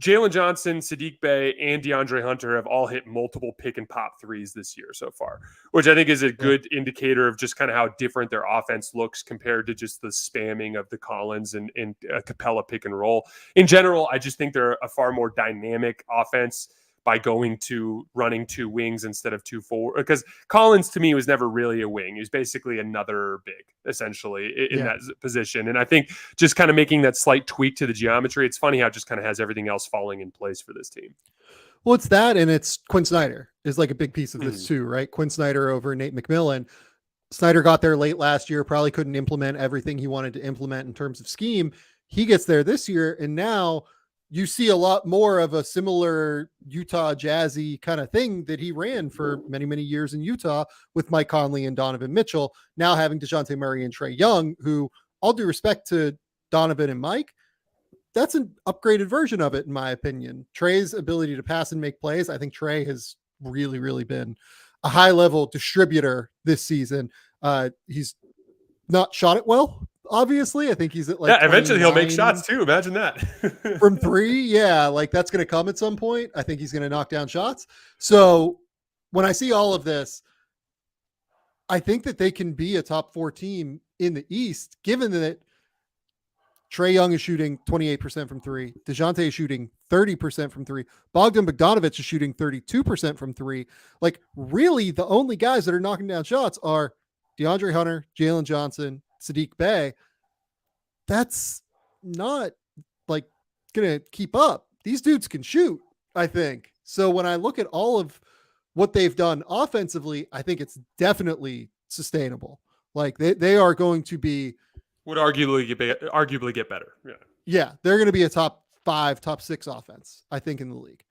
Jalen Johnson, Saddiq Bey, and DeAndre Hunter have all hit multiple pick and pop threes this year so far, which I think is a good indicator of just kind of how different their offense looks compared to just the spamming of the Collins and Capella pick and roll. In general, I just think they're a far more dynamic offense by going to running 2 wings instead of 2 forward. Because Collins to me was never really a wing. He was basically another big, essentially, in that position. And I think just kind of making that slight tweak to the geometry, it's funny how it just kind of has everything else falling in place for this team. Well, it's that, and it's Quinn Snyder is like a big piece of this too, right? Quinn Snyder over Nate McMillan. Snyder got there late last year, probably couldn't implement everything he wanted to implement in terms of scheme. He gets there this year, and now you see a lot more of a similar Utah Jazzy kind of thing that he ran for many, many years in Utah with Mike Conley and Donovan Mitchell, now having DeJounte Murray and Trae Young, who, all due respect to Donovan and Mike, that's an upgraded version of it, in my opinion. Trey's ability to pass and make plays. I think Trey has really, really been a high level distributor this season. He's not shot it well, obviously. I think he's at like eventually he'll make 29 shots too. Imagine that. from three. Yeah, like that's going to come at some point. I think he's going to knock down shots. So when I see all of this, I think that they can be a top 4 team in the East, given that Trae Young is shooting 28% from three. DeJounte is shooting 30% from three. Bogdan Bogdanovic is shooting 32% from three. Like, really, the only guys that are knocking down shots are DeAndre Hunter, Jalen Johnson, Sadiq Bey. That's not like going to keep up. These dudes can shoot, I think. So when I look at all of what they've done offensively, I think it's definitely sustainable. Like they are going to be, would arguably get better. Yeah, they're going to be a top 5, top 6 offense, I think, in the league.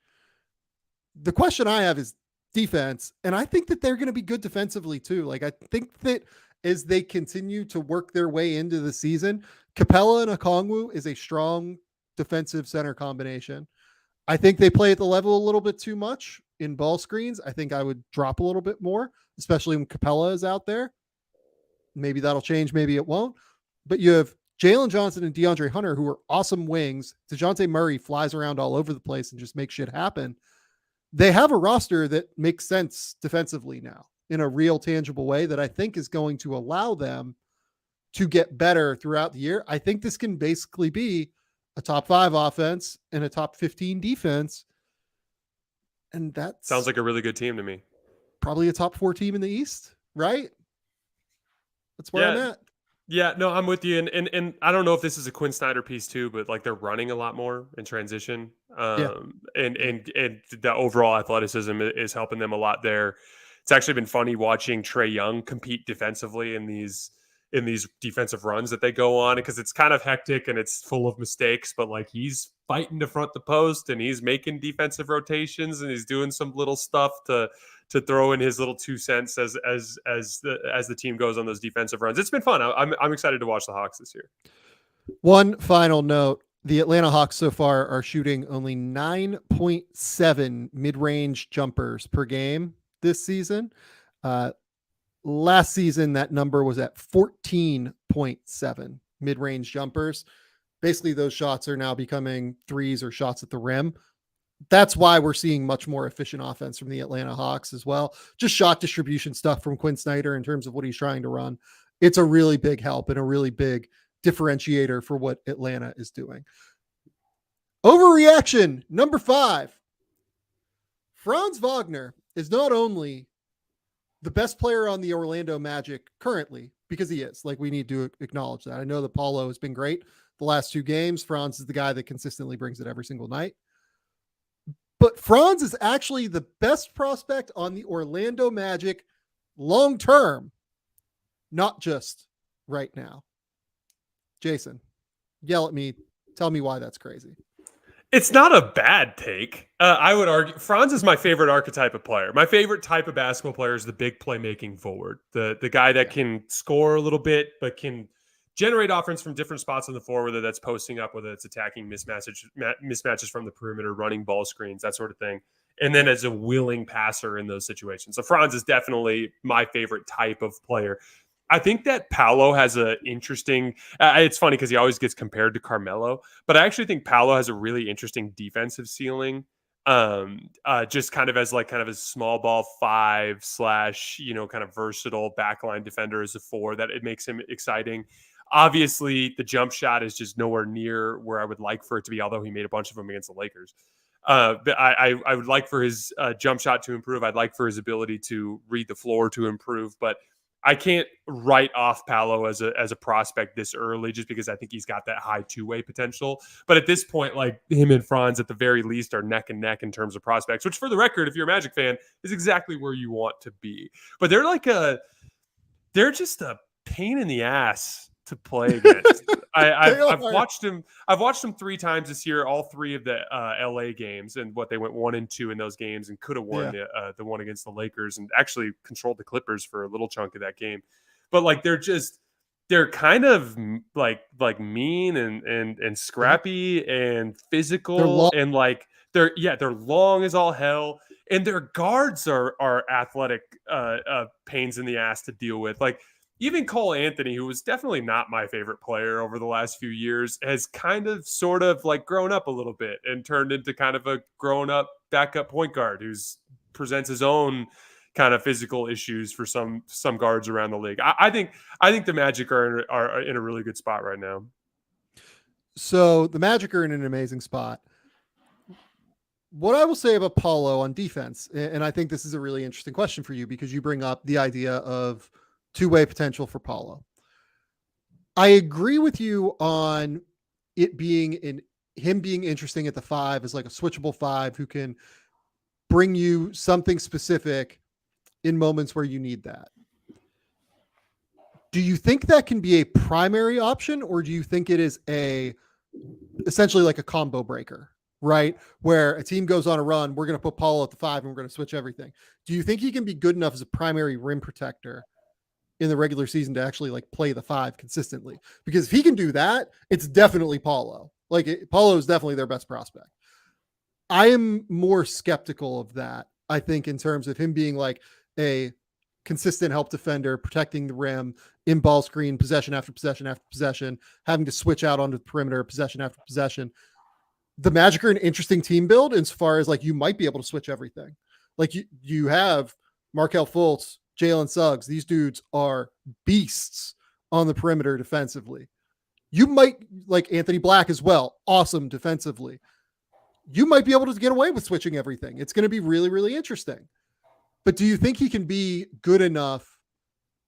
The question I have is defense, and I think that they're going to be good defensively too. Like, I think that as they continue to work their way into the season, Capella and Okongwu is a strong defensive center combination. I think they play at the level a little bit too much in ball screens. I think I would drop a little bit more, especially when Capella is out there. Maybe that'll change. Maybe it won't. But you have Jalen Johnson and DeAndre Hunter, who are awesome wings. DeJounte Murray flies around all over the place and just makes shit happen. They have a roster that makes sense defensively now in a real tangible way that I think is going to allow them to get better throughout the year. I think this can basically be a top 5 offense and a top 15 defense. And that sounds like a really good team to me. Probably a top 4 team in the East, right? That's where I'm at. Yeah, no, I'm with you. And I don't know if this is a Quinn Snyder piece too, but like they're running a lot more in transition. And the overall athleticism is helping them a lot there. It's actually been funny watching Trae Young compete defensively in these defensive runs that they go on, because it's kind of hectic and it's full of mistakes, but like he's fighting to front the post and he's making defensive rotations and he's doing some little stuff to throw in his little 2 cents as the team goes on those defensive runs. It's been fun. I'm excited to watch the Hawks this year. One final note: the Atlanta Hawks so far are shooting only 9.7 mid-range jumpers per game this season. Last season, that number was at 14.7 mid-range jumpers. Basically, those shots are now becoming threes or shots at the rim. That's why we're seeing much more efficient offense from the Atlanta Hawks as well. Just shot distribution stuff from Quinn Snyder in terms of what he's trying to run. It's a really big help and a really big differentiator for what Atlanta is doing. Overreaction number 5. Franz Wagner is not only the best player on the Orlando Magic currently, because he is. Like, we need to acknowledge that. I know that Paulo has been great the last 2 games. Franz is the guy that consistently brings it every single night. But Franz is actually the best prospect on the Orlando Magic long-term, not just right now. Jason, yell at me. Tell me why that's crazy. It's not a bad take. I would argue Franz is my favorite archetype of player. My favorite type of basketball player is the big playmaking forward, the guy that can score a little bit, but can generate offense from different spots on the floor, whether that's posting up, whether it's attacking mismatches from the perimeter, running ball screens, that sort of thing. And then as a willing passer in those situations. So Franz is definitely my favorite type of player. I think that Paolo has an interesting, it's funny because he always gets compared to Carmelo, but I actually think Paolo has a really interesting defensive ceiling. Just kind of as a small ball 5 / kind of versatile backline defender as a 4, that it makes him exciting. Obviously, the jump shot is just nowhere near where I would like for it to be, although he made a bunch of them against the Lakers. But I would like for his jump shot to improve. I'd like for his ability to read the floor to improve, but I can't write off Paolo as a prospect this early, just because I think he's got that high 2-way potential. But at this point, like, him and Franz at the very least are neck and neck in terms of prospects, which, for the record, if you're a Magic fan, is exactly where you want to be. But they're just a pain in the ass to play against. I've watched him 3 times this year, all 3 of the LA games, and they went 1-2 in those games, and could have won the one against the Lakers, and actually controlled the Clippers for a little chunk of that game. But like, they're they're kind of like mean and scrappy and physical, and like they're long as all hell, and their guards are athletic pains in the ass to deal with. Like even Cole Anthony, who was definitely not my favorite player over the last few years, has kind of sort of like grown up a little bit and turned into kind of a grown up backup point guard who's presents his own kind of physical issues for some guards around the league. I think the Magic are in a really good spot right now. So the Magic are in an amazing spot. What I will say about Paulo on defense, and I think this is a really interesting question for you because you bring up the idea of two-way potential for Paulo. I agree with you on it being him being interesting at the 5 as like a switchable 5 who can bring you something specific in moments where you need that. Do you think that can be a primary option, or do you think it is essentially like a combo breaker, right? Where a team goes on a run, we're going to put Paulo at the 5 and we're going to switch everything. Do you think he can be good enough as a primary rim protector in the regular season to actually like play the 5 consistently? Because if he can do that, it's definitely Paulo. Paulo is definitely their best prospect. I am more skeptical of that, I think, in terms of him being like a consistent help defender, protecting the rim, in ball screen, possession after possession after possession, having to switch out onto the perimeter, possession after possession. The Magic are an interesting team build as far as like you might be able to switch everything. Like you have Markelle Fultz, Jalen Suggs. These dudes are beasts on the perimeter defensively. You might like Anthony Black as well. Awesome defensively. You might be able to get away with switching everything. It's going to be really, really interesting. But do you think he can be good enough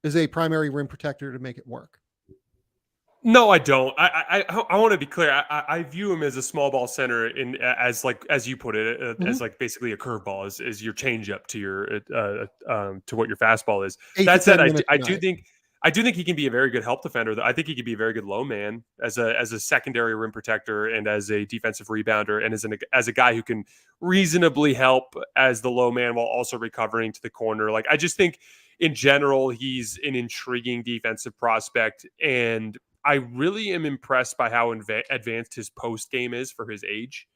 as a primary rim protector to make it work? No, I don't. I want to be clear. I view him as a small ball center as you put it, as like basically a curveball, as your changeup to your to what your fastball is. That said, I do think he can be a very good help defender. I think he can be a very good low man as a secondary rim protector and as a defensive rebounder, and as a guy who can reasonably help as the low man while also recovering to the corner. Like I just think in general he's an intriguing defensive prospect, and I really am impressed by how advanced his post game is for his age.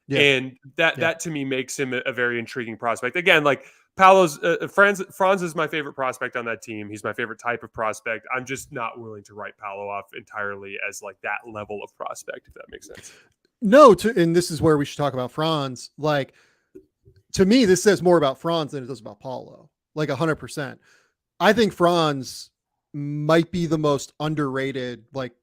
Yeah. And that to me makes him a very intriguing prospect. Again, like Paolo's Franz is my favorite prospect on that team. He's my favorite type of prospect. I'm just not willing to write Paolo off entirely as like that level of prospect, if that makes sense. No, and this is where we should talk about Franz. Like, to me, this says more about Franz than it does about Paolo. Like 100%. I think Franz might be the most underrated, like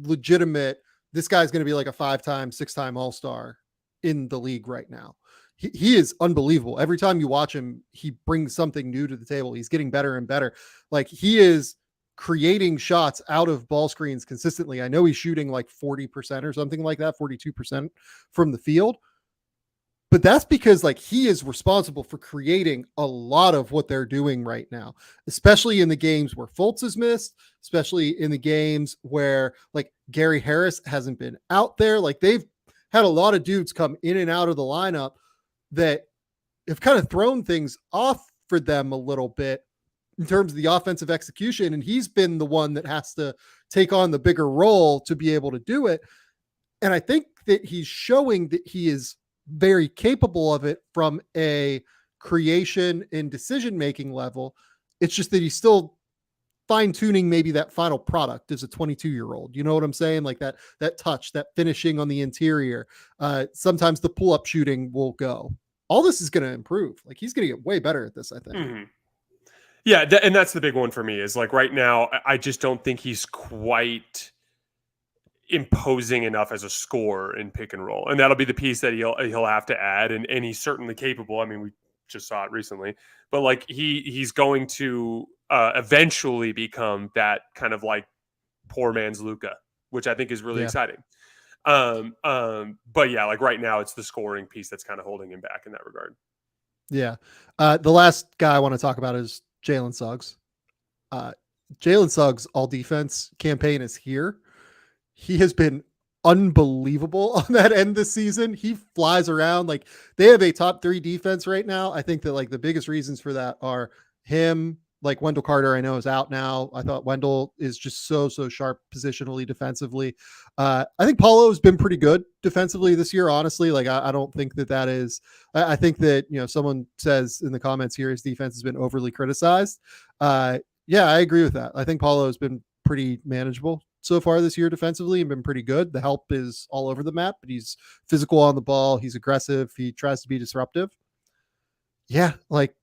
legitimate. This guy's going to be like a 5-time, 6-time All-Star in the league right now. He is unbelievable. Every time you watch him, he brings something new to the table. He's getting better and better. Like he is creating shots out of ball screens consistently. I know he's shooting like 40% or something like that, 42% from the field. But that's because like he is responsible for creating a lot of what they're doing right now, especially in the games where Fultz is missed, especially in the games where like Gary Harris hasn't been out there. Like they've had a lot of dudes come in and out of the lineup that have kind of thrown things off for them a little bit in terms of the offensive execution. And he's been the one that has to take on the bigger role to be able to do it. And I think that he's showing that he is very capable of it from a creation and decision-making level. It's just that he's still fine-tuning maybe that final product as a 22-year-old. You know what I'm saying? Like that touch, that finishing on the interior. Sometimes the pull-up shooting will go. All this is going to improve. Like he's going to get way better at this, I think. Mm-hmm. Yeah, and that's the big one for me is like right now, I just don't think he's quite imposing enough as a scorer in pick and roll, and that'll be the piece that he'll have to add, and he's certainly capable. I mean, we just saw it recently, but like he's going to eventually become that kind of like poor man's Luka, which I think is really exciting. But yeah, like right now it's the scoring piece that's kind of holding him back in that regard. Yeah. The last guy I want to talk about is Jalen Suggs. Jalen Suggs all defense campaign is here. He has been unbelievable on that end this season. He flies around. Like they have a top 3 defense right now. I think that like the biggest reasons for that are him, Like Wendell Carter, I know is out now. I thought Wendell is just so sharp positionally, defensively. I think Paulo's been pretty good defensively this year, honestly. Like I don't think that is, I think that, someone says in the comments here, his defense has been overly criticized. Yeah, I agree with that. I think Paulo has been pretty manageable so far this year defensively and been pretty good. The help is all over the map, but he's physical on the ball. He's aggressive. He tries to be disruptive. Yeah, like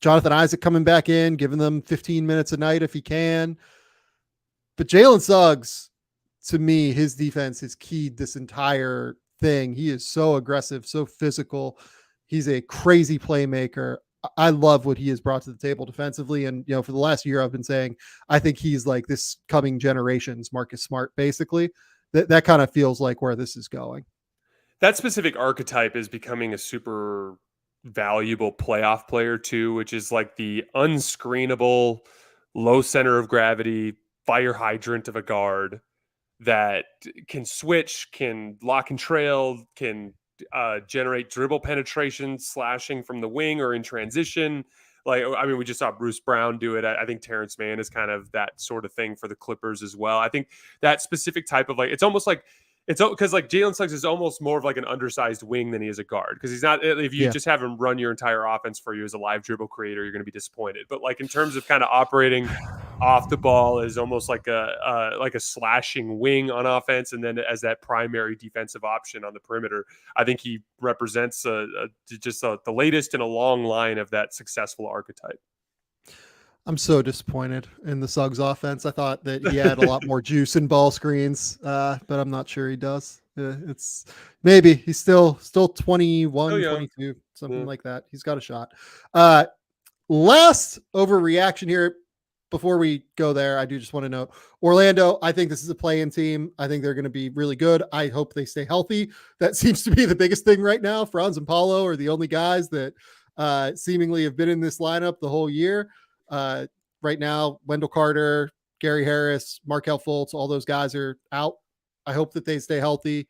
Jonathan Isaac coming back in, giving them 15 minutes a night if he can. But Jalen Suggs, to me, his defense has keyed this entire thing. He is so aggressive, so physical. He's a crazy playmaker. I love what he has brought to the table defensively. And, for the last year, I've been saying, I think he's like this coming generation's Marcus Smart, basically. That kind of feels like where this is going. That specific archetype is becoming a super valuable playoff player too, which is like the unscreenable, low center of gravity, fire hydrant of a guard that can switch, can lock and trail, can generate dribble penetration, slashing from the wing or in transition. Like, I mean, we just saw Bruce Brown do it. I think Terrence Mann is kind of that sort of thing for the Clippers as well. I think that specific type of it's almost like, it's because like Jalen Suggs is almost more of like an undersized wing than he is a guard, because he's not, if you just have him run your entire offense for you as a live dribble creator, you're going to be disappointed. But like in terms of kind of operating off the ball is almost like a slashing wing on offense, and then as that primary defensive option on the perimeter, I think he represents the latest in a long line of that successful archetype. I'm so disappointed in the Suggs offense. I thought that he had a lot more juice in ball screens, but I'm not sure he does. It's maybe he's still 21, 22, something like that. He's got a shot. Last overreaction here before we go there. I do just want to note Orlando. I think this is a play-in team. I think they're going to be really good. I hope they stay healthy. That seems to be the biggest thing right now. Franz and Paulo are the only guys that seemingly have been in this lineup the whole year. Right now, Wendell Carter, Gary Harris, Markelle Fultz, all those guys are out. I hope that they stay healthy.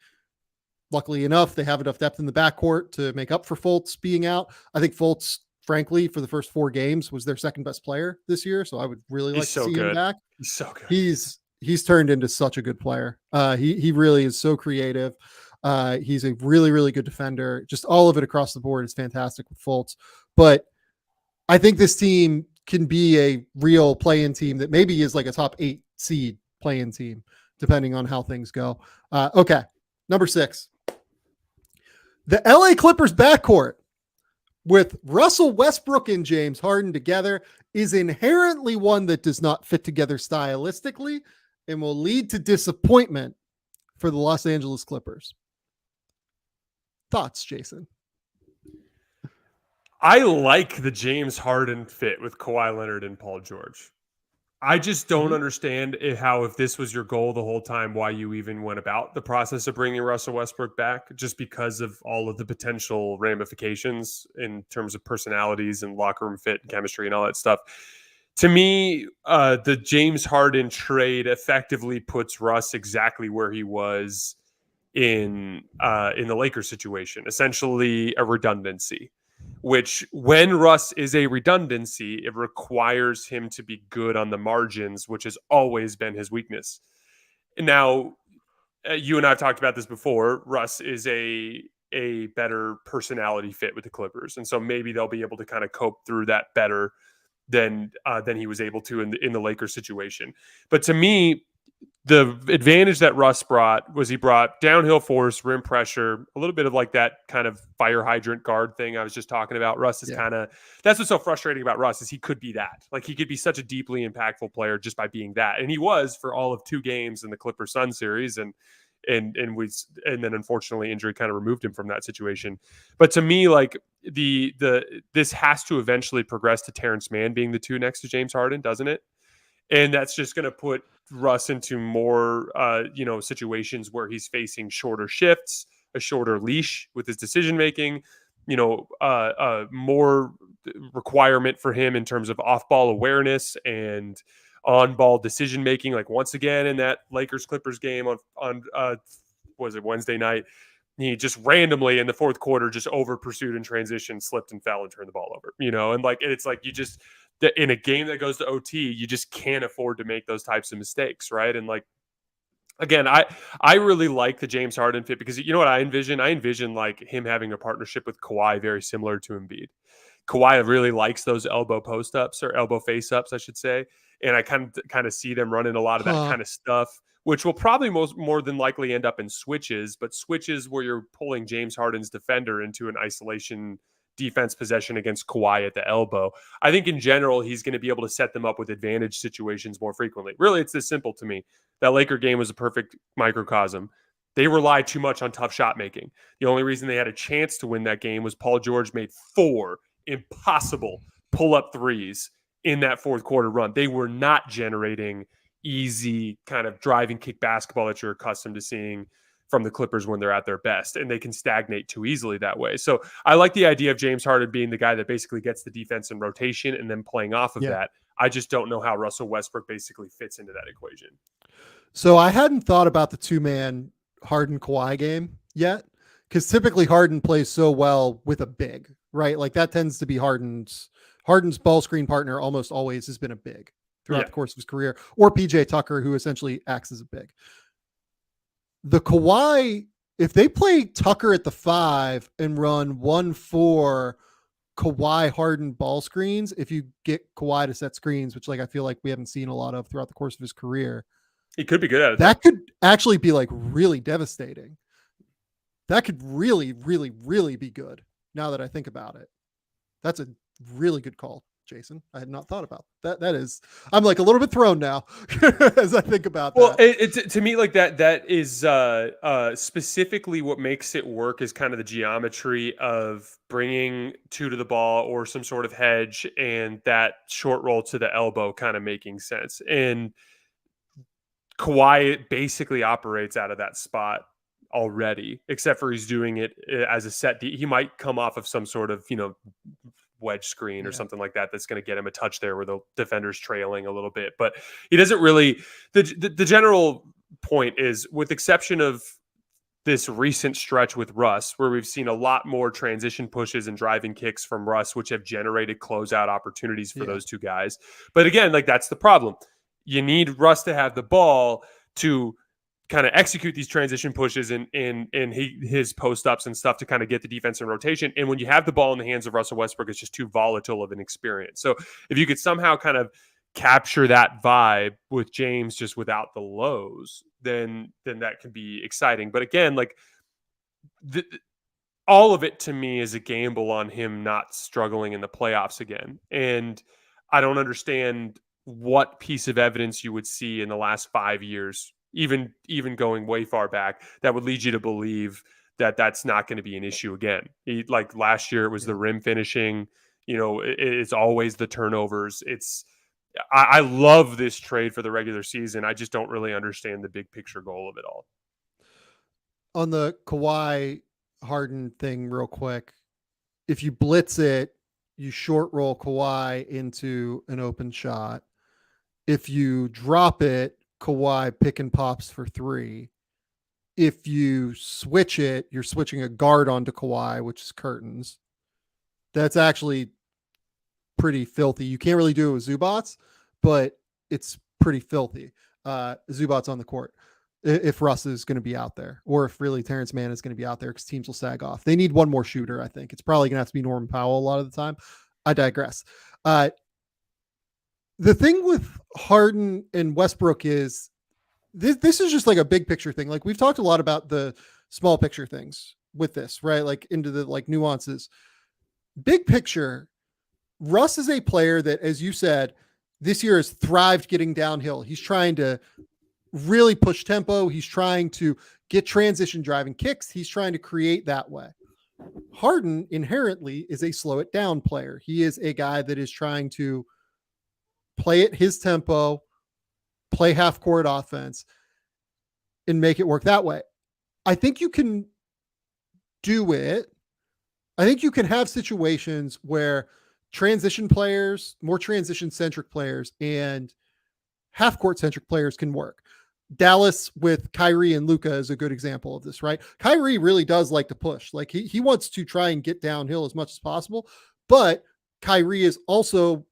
Luckily enough, they have enough depth in the backcourt to make up for Fultz being out. I think Fultz, frankly, for the first 4 games, was their second best player this year. So I would really like to see him back. He's so good. He's turned into such a good player. He really is so creative. He's a really, really good defender. Just all of it across the board is fantastic with Fultz. But I think this team can be a real play-in team that maybe is like a top 8 seed play-in team, depending on how things go. Okay. Number 6, the LA Clippers backcourt with Russell Westbrook and James Harden together is inherently one that does not fit together stylistically and will lead to disappointment for the Los Angeles Clippers. Thoughts, Jason? I like the James Harden fit with Kawhi Leonard and Paul George. I just don't understand how, if this was your goal the whole time, why you even went about the process of bringing Russell Westbrook back, just because of all of the potential ramifications in terms of personalities and locker room fit and chemistry and all that stuff. To me, the James Harden trade effectively puts Russ exactly where he was in the Lakers situation, essentially a redundancy. Which, when Russ is a redundancy, it requires him to be good on the margins, which has always been his weakness. Now, you and I have talked about this before. Russ is a better personality fit with the Clippers, and so maybe they'll be able to kind of cope through that better than he was able to in the Lakers situation. But to me, the advantage that Russ brought was he brought downhill force, rim pressure, a little bit of like that kind of fire hydrant guard thing I was just talking about. Russ is that's what's so frustrating about Russ, is he could be that. Like, he could be such a deeply impactful player just by being that. And he was for all of 2 games in the Clippers Sun series. And then unfortunately injury kind of removed him from that situation. But to me, like this has to eventually progress to Terrence Mann being the 2 next to James Harden, doesn't it? And that's just going to put Russ into more, situations where he's facing shorter shifts, a shorter leash with his decision-making, more requirement for him in terms of off-ball awareness and on-ball decision-making. Like, once again, in that Lakers-Clippers game on was it Wednesday night, he just randomly in the fourth quarter just over pursued in transition, slipped and fell and turned the ball over, and like, it's like that in a game that goes to OT, you just can't afford to make those types of mistakes, right? And like, again, I really like the James Harden fit because you know what I envision? I envision like him having a partnership with Kawhi very similar to Embiid. Kawhi really likes those elbow post ups or elbow face ups, I should say. And I kind of see them running a lot of that kind of stuff, which will probably more than likely end up in switches, but switches where you're pulling James Harden's defender into an isolation defense possession against Kawhi at the elbow. I think in general, he's going to be able to set them up with advantage situations more frequently. Really, it's this simple to me. That Laker game was a perfect microcosm. They relied too much on tough shot making. The only reason they had a chance to win that game was Paul George made 4 impossible pull-up threes in that fourth quarter run. They were not generating easy kind of driving kick basketball that you're accustomed to seeing from the Clippers when they're at their best, and they can stagnate too easily that way. So I like the idea of James Harden being the guy that basically gets the defense in rotation and then playing off of that. I just don't know how Russell Westbrook basically fits into that equation. So I hadn't thought about the 2-man Harden Kawhi game yet, because typically Harden plays so well with a big, right? Like that tends to be Harden's ball screen partner almost always has been a big throughout the course of his career, or PJ Tucker, who essentially acts as a big. The Kawhi, if they play Tucker at the 5 and run 1-4 Kawhi Harden ball screens, if you get Kawhi to set screens, which like I feel like we haven't seen a lot of throughout the course of his career, he could be good at it. That could actually be like really devastating. That could really, really, really be good now that I think about it. That's a really good call, Jason. I had not thought about that. That is, I'm like a little bit thrown now as I think about that. Well, it to me, like that is specifically what makes it work is kind of the geometry of bringing 2 to the ball or some sort of hedge and that short roll to the elbow kind of making sense. And Kawhi basically operates out of that spot already, except for he's doing it as a set. He might come off of some sort of, wedge screen or something like that that's going to get him a touch there where the defender's trailing a little bit. But he doesn't really, the general point is, with exception of this recent stretch with Russ, where we've seen a lot more transition pushes and driving kicks from Russ, which have generated closeout opportunities for those two guys. But again, like that's the problem. You need Russ to have the ball to kind of execute these transition pushes and his post-ups and stuff to kind of get the defense in rotation. And when you have the ball in the hands of Russell Westbrook, it's just too volatile of an experience. So if you could somehow kind of capture that vibe with James just without the lows, then that can be exciting. But again, like all of it to me is a gamble on him not struggling in the playoffs again. And I don't understand what piece of evidence you would see in the last 5 years, even going way far back, that would lead you to believe that that's not going to be an issue again. Like last year, it was the rim finishing. It's always the turnovers. I love this trade for the regular season. I just don't really understand the big picture goal of it all. On the Kawhi Harden thing real quick, if you blitz it, you short roll Kawhi into an open shot. If you drop it, Kawhi pick and pops for 3. If you switch it, you're switching a guard onto Kawhi, which is curtains. That's actually pretty filthy. You can't really do it with Zubats, but it's pretty filthy. Zubats on the court if Russ is going to be out there, or if really Terrence Mann is going to be out there, because teams will sag off. They need one more shooter, I think. It's probably going to have to be Norman Powell a lot of the time. I digress. The thing with Harden and Westbrook is this is just like a big picture thing. Like we've talked a lot about the small picture things with this, right? Like into the like nuances. Big picture, Russ is a player that, as you said, this year has thrived getting downhill. He's trying to really push tempo. He's trying to get transition driving kicks. He's trying to create that way. Harden inherently is a slow it down player. He is a guy that is trying to play at his tempo, play half court offense, and make it work that way. I think you can do it. I think you can have situations where transition players, more transition centric players, and half court centric players can work. Dallas with Kyrie and Luka is a good example of this, right? Kyrie really does like to push. Like he wants to try and get downhill as much as possible, but Kyrie is also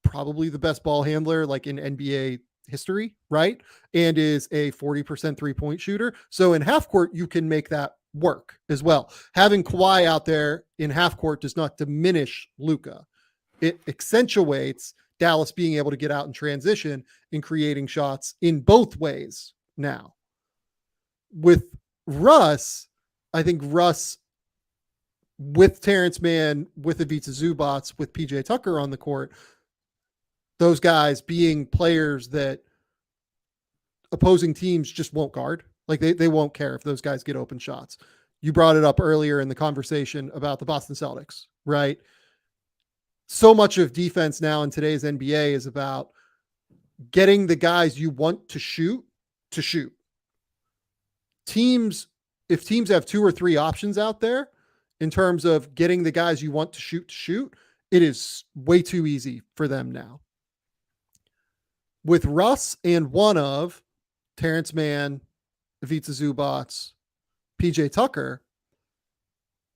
probably the best ball handler like in NBA history, right? And is a 40% 3-point shooter. So in half court, you can make that work as well. Having Kawhi out there in half court does not diminish Luka. It accentuates Dallas being able to get out in transition and creating shots in both ways now. With Russ, I think Russ with Terrence Mann, with Ivica Zubac, with PJ Tucker on the court, those guys being players that opposing teams just won't guard. Like they won't care if those guys get open shots. You brought it up earlier in the conversation about the Boston Celtics, right? So much of defense now in today's NBA is about getting the guys you want to shoot. If teams have 2 or 3 options out there in terms of getting the guys you want to shoot, it is way too easy for them now. With Russ and one of Terrence Mann, Ivica Zubac, PJ Tucker,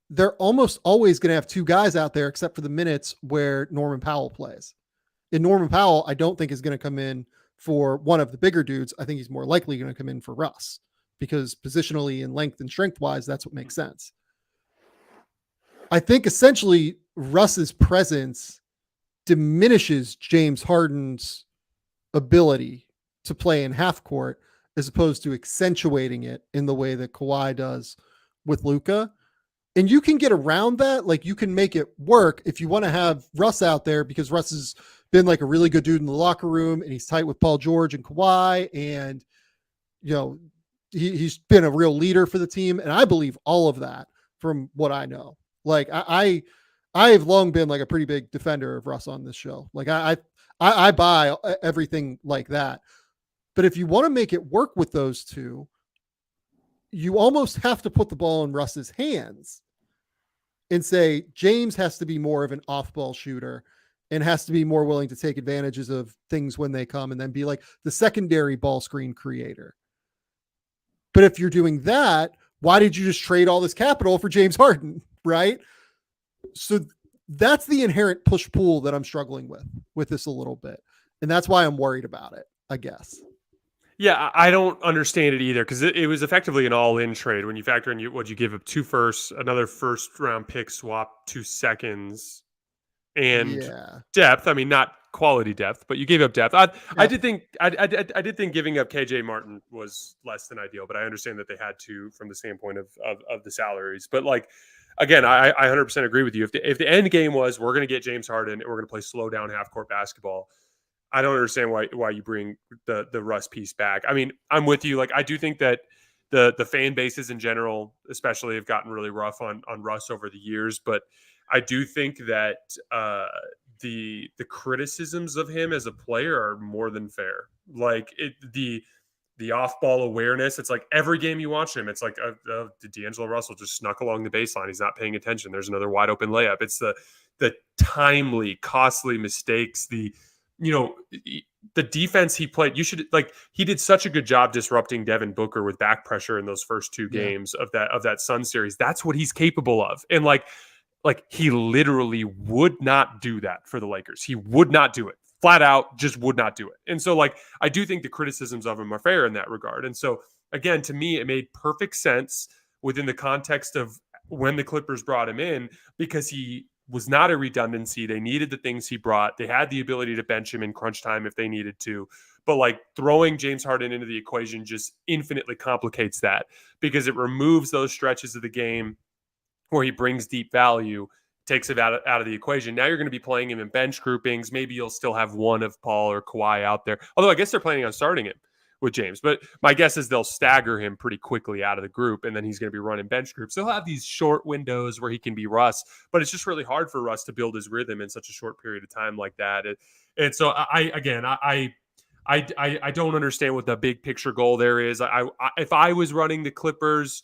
they're almost always going to have 2 guys out there except for the minutes where Norman Powell plays. And Norman Powell, I don't think is going to come in for one of the bigger dudes. I think he's more likely going to come in for Russ because positionally and length and strength wise, that's what makes sense. I think essentially Russ's presence diminishes James Harden's ability to play in half court as opposed to accentuating it in the way that Kawhi does with Luka. And you can get around that. Like you can make it work if you want to have Russ out there because Russ has been like a really good dude in the locker room and he's tight with Paul George and Kawhi. And, you know, he's been a real leader for the team. And I believe all of that from what I know. Like I've long been like a pretty big defender of Russ on this show. Like I buy everything like that. But if you want to make it work with those two, you almost have to put the ball in Russ's hands and say, James has to be more of an off-ball shooter and has to be more willing to take advantages of things when they come and then be like the secondary ball screen creator. But if you're doing that, why did you just trade all this capital for James Harden? Right? So that's the inherent push-pull that I'm struggling with this a little bit. And that's why I'm worried about it, I guess. Yeah, I don't understand it either because it was effectively an all-in trade when you factor in what you give up 2 firsts, another first-round pick swap, 2 seconds, and depth. I mean, not quality depth, but you gave up depth. I did think giving up KJ Martin was less than ideal, but I understand that they had to from the standpoint of the salaries. But like again, I 100% agree with you. If the end game was we're going to get James Harden and we're going to play slow down half court basketball, I don't understand why you bring the Russ piece back. I mean, I'm with you. Like, I do think that the fan bases in general, especially, have gotten really rough on Russ over the years. But I do think that the criticisms of him as a player are more than fair. Like the off-ball awareness. It's like every game you watch him, it's like D'Angelo Russell just snuck along the baseline. He's not paying attention. There's another wide open layup. It's the timely, costly mistakes. The defense he played, he did such a good job disrupting Devin Booker with back pressure in those first 2 games of that Sun series. That's what he's capable of. And like he literally would not do that for the Lakers. He would not do it. Flat out, just would not do it. And so like, I do think the criticisms of him are fair in that regard. And so again, to me, it made perfect sense within the context of when the Clippers brought him in, because he was not a redundancy. They needed the things he brought. They had the ability to bench him in crunch time if they needed to. But like throwing James Harden into the equation just infinitely complicates that because it removes those stretches of the game where he brings deep value, takes it out of the equation. Now you're going to be playing him in bench groupings. Maybe you'll still have one of Paul or Kawhi out there. Although I guess they're planning on starting him with James. But my guess is they'll stagger him pretty quickly out of the group, and then he's going to be running bench groups. They'll have these short windows where he can be Russ, but it's just really hard for Russ to build his rhythm in such a short period of time like that. And so I don't understand what the big picture goal there is. If I was running the Clippers,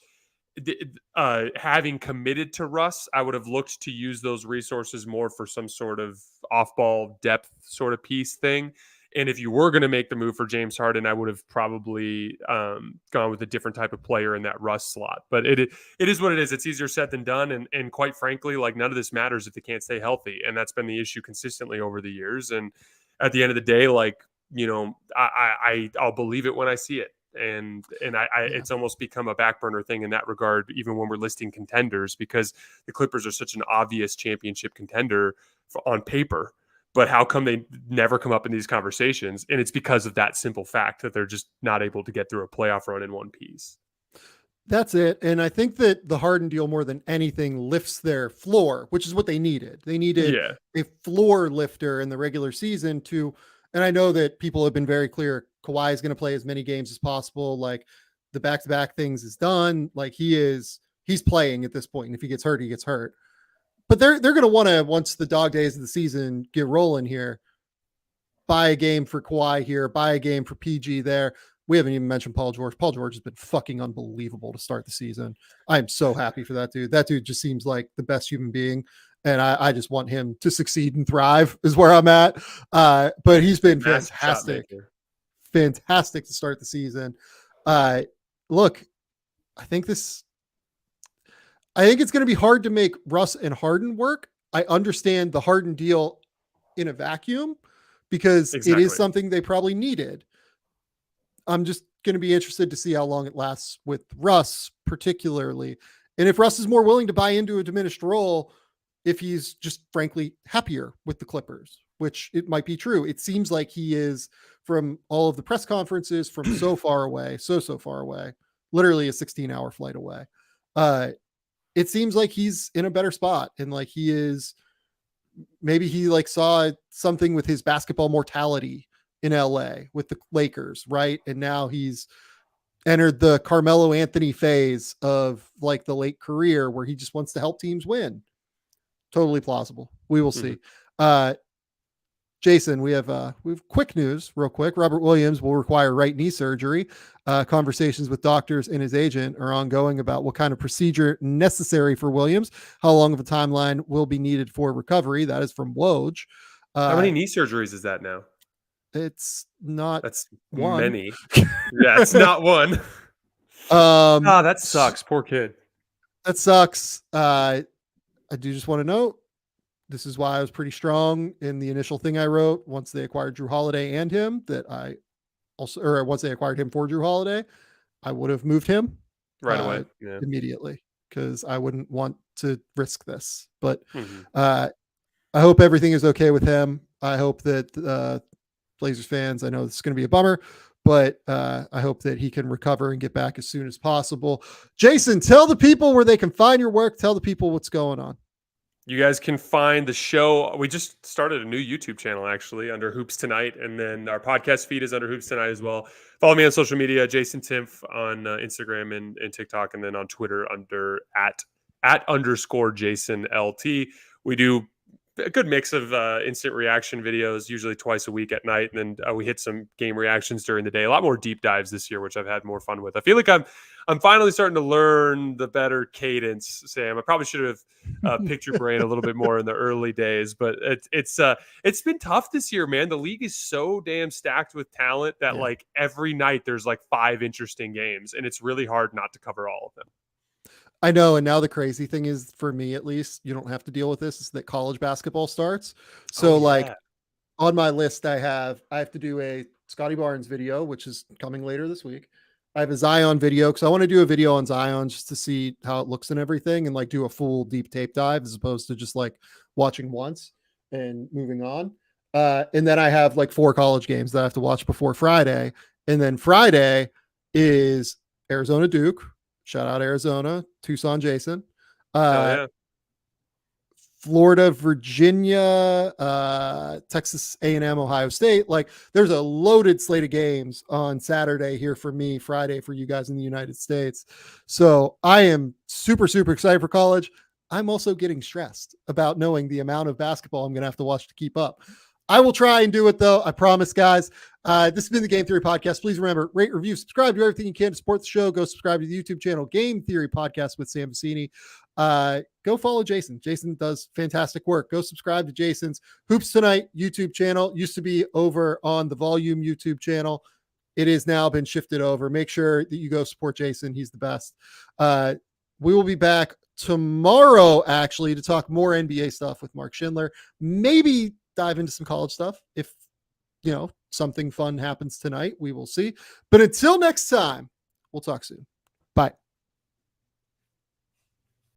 having committed to Russ, I would have looked to use those resources more for some sort of off-ball depth sort of piece thing. And if you were going to make the move for James Harden, I would have probably gone with a different type of player in that Russ slot. But it is what it is. It's easier said than done. And quite frankly, like, none of this matters if they can't stay healthy. And that's been the issue consistently over the years. And at the end of the day, like, I'll believe it when I see it. And it's almost become a back burner thing in that regard, even when we're listing contenders, because the Clippers are such an obvious championship contender on paper. But how come they never come up in these conversations? And it's because of that simple fact that they're just not able to get through a playoff run in one piece. That's it. And I think that the Harden deal, more than anything, lifts their floor, which is what they needed. They needed a floor lifter in the regular season and I know that people have been very clear, Kawhi is going to play as many games as possible. Like, the back-to-back things is done. Like, he's playing at this point. And if he gets hurt, he gets hurt. But they're going to want to, once the dog days of the season get rolling here, buy a game for Kawhi here, buy a game for PG there. We haven't even mentioned Paul George. Paul George has been fucking unbelievable to start the season. I am so happy for that dude. That dude just seems like the best human being. And I just want him to succeed and thrive is where I'm at. But he's been fantastic to start the season. Look, I think it's going to be hard to make Russ and Harden work. I understand the Harden deal in a vacuum because it is something they probably needed. I'm just going to be interested to see how long it lasts with Russ particularly. And if Russ is more willing to buy into a diminished role, if he's just frankly happier with the Clippers, which it might be true. It seems like he is, from all of the press conferences, from so far away, so far away, literally a 16-hour flight away. It seems like he's in a better spot. And like, maybe he like saw something with his basketball mortality in LA with the Lakers. Right. And now he's entered the Carmelo Anthony phase of like the late career where he just wants to help teams win. Totally plausible. We will see. Jason, we have quick news real quick. Robert Williams will require right knee surgery. Conversations with doctors and his agent are ongoing about what kind of procedure necessary for Williams. How long of a timeline will be needed for recovery? That is from Woj. How many knee surgeries is that now? It's not. That's one. Many. Yeah, it's not one. That sucks. Poor kid. That sucks. I do just want to note, this is why I was pretty strong in the initial thing I wrote once they acquired Drew Holiday and him, once they acquired him for Drew Holiday, I would have moved him right away immediately, because I wouldn't want to risk this. But I hope everything is okay with him. I hope that Blazers fans, I know this is going to be a bummer, but I hope that he can recover and get back as soon as possible. Jason, tell the people where they can find your work. Tell the people what's going on. You guys can find the show. We just started a new YouTube channel, actually, under Hoops Tonight. And then our podcast feed is under Hoops Tonight as well. Follow me on social media, Jason Timpf on Instagram and TikTok. And then on Twitter under @_ Jason LT. We do a good mix of instant reaction videos, usually twice a week at night. And then we hit some game reactions during the day. A lot more deep dives this year, which I've had more fun with. I feel like I'm finally starting to learn the better cadence, Sam. I probably should have picked your brain a little bit more in the early days, but it's been tough this year, man. The league is so damn stacked with talent that like every night there's like 5 interesting games, and it's really hard not to cover all of them. I know. And now the crazy thing is, for me at least, you don't have to deal with this, is that college basketball starts. So like on my list, I have to do a Scotty Barnes video, which is coming later this week. I have a Zion video because I want to do a video on Zion just to see how it looks and everything, and like do a full deep tape dive as opposed to just like watching once and moving on. And then I have like 4 college games that I have to watch before Friday. And then Friday is Arizona Duke. Shout out Arizona, Tucson, Jason. Florida, Virginia, Texas A&M, Ohio State. Like, there's a loaded slate of games on Saturday here for me, Friday for you guys in the United States. So I am super, super excited for college. I'm also getting stressed about knowing the amount of basketball I'm going to have to watch to keep up. I will try and do it though. I promise, guys. This has been the Game Theory Podcast. Please remember, rate, review, subscribe, do everything you can to support the show. Go subscribe to the YouTube channel, Game Theory Podcast with Sam Vecini. Go follow Jason. Jason does fantastic work. Go subscribe to Jason's Hoops Tonight YouTube channel. Used to be over on the Volume YouTube channel. It has now been shifted over. Make sure that you go support Jason. He's the best. We will be back tomorrow, actually, to talk more NBA stuff with Mark Schindler. Maybe dive into some college stuff. If, something fun happens tonight, we will see. But until next time, we'll talk soon.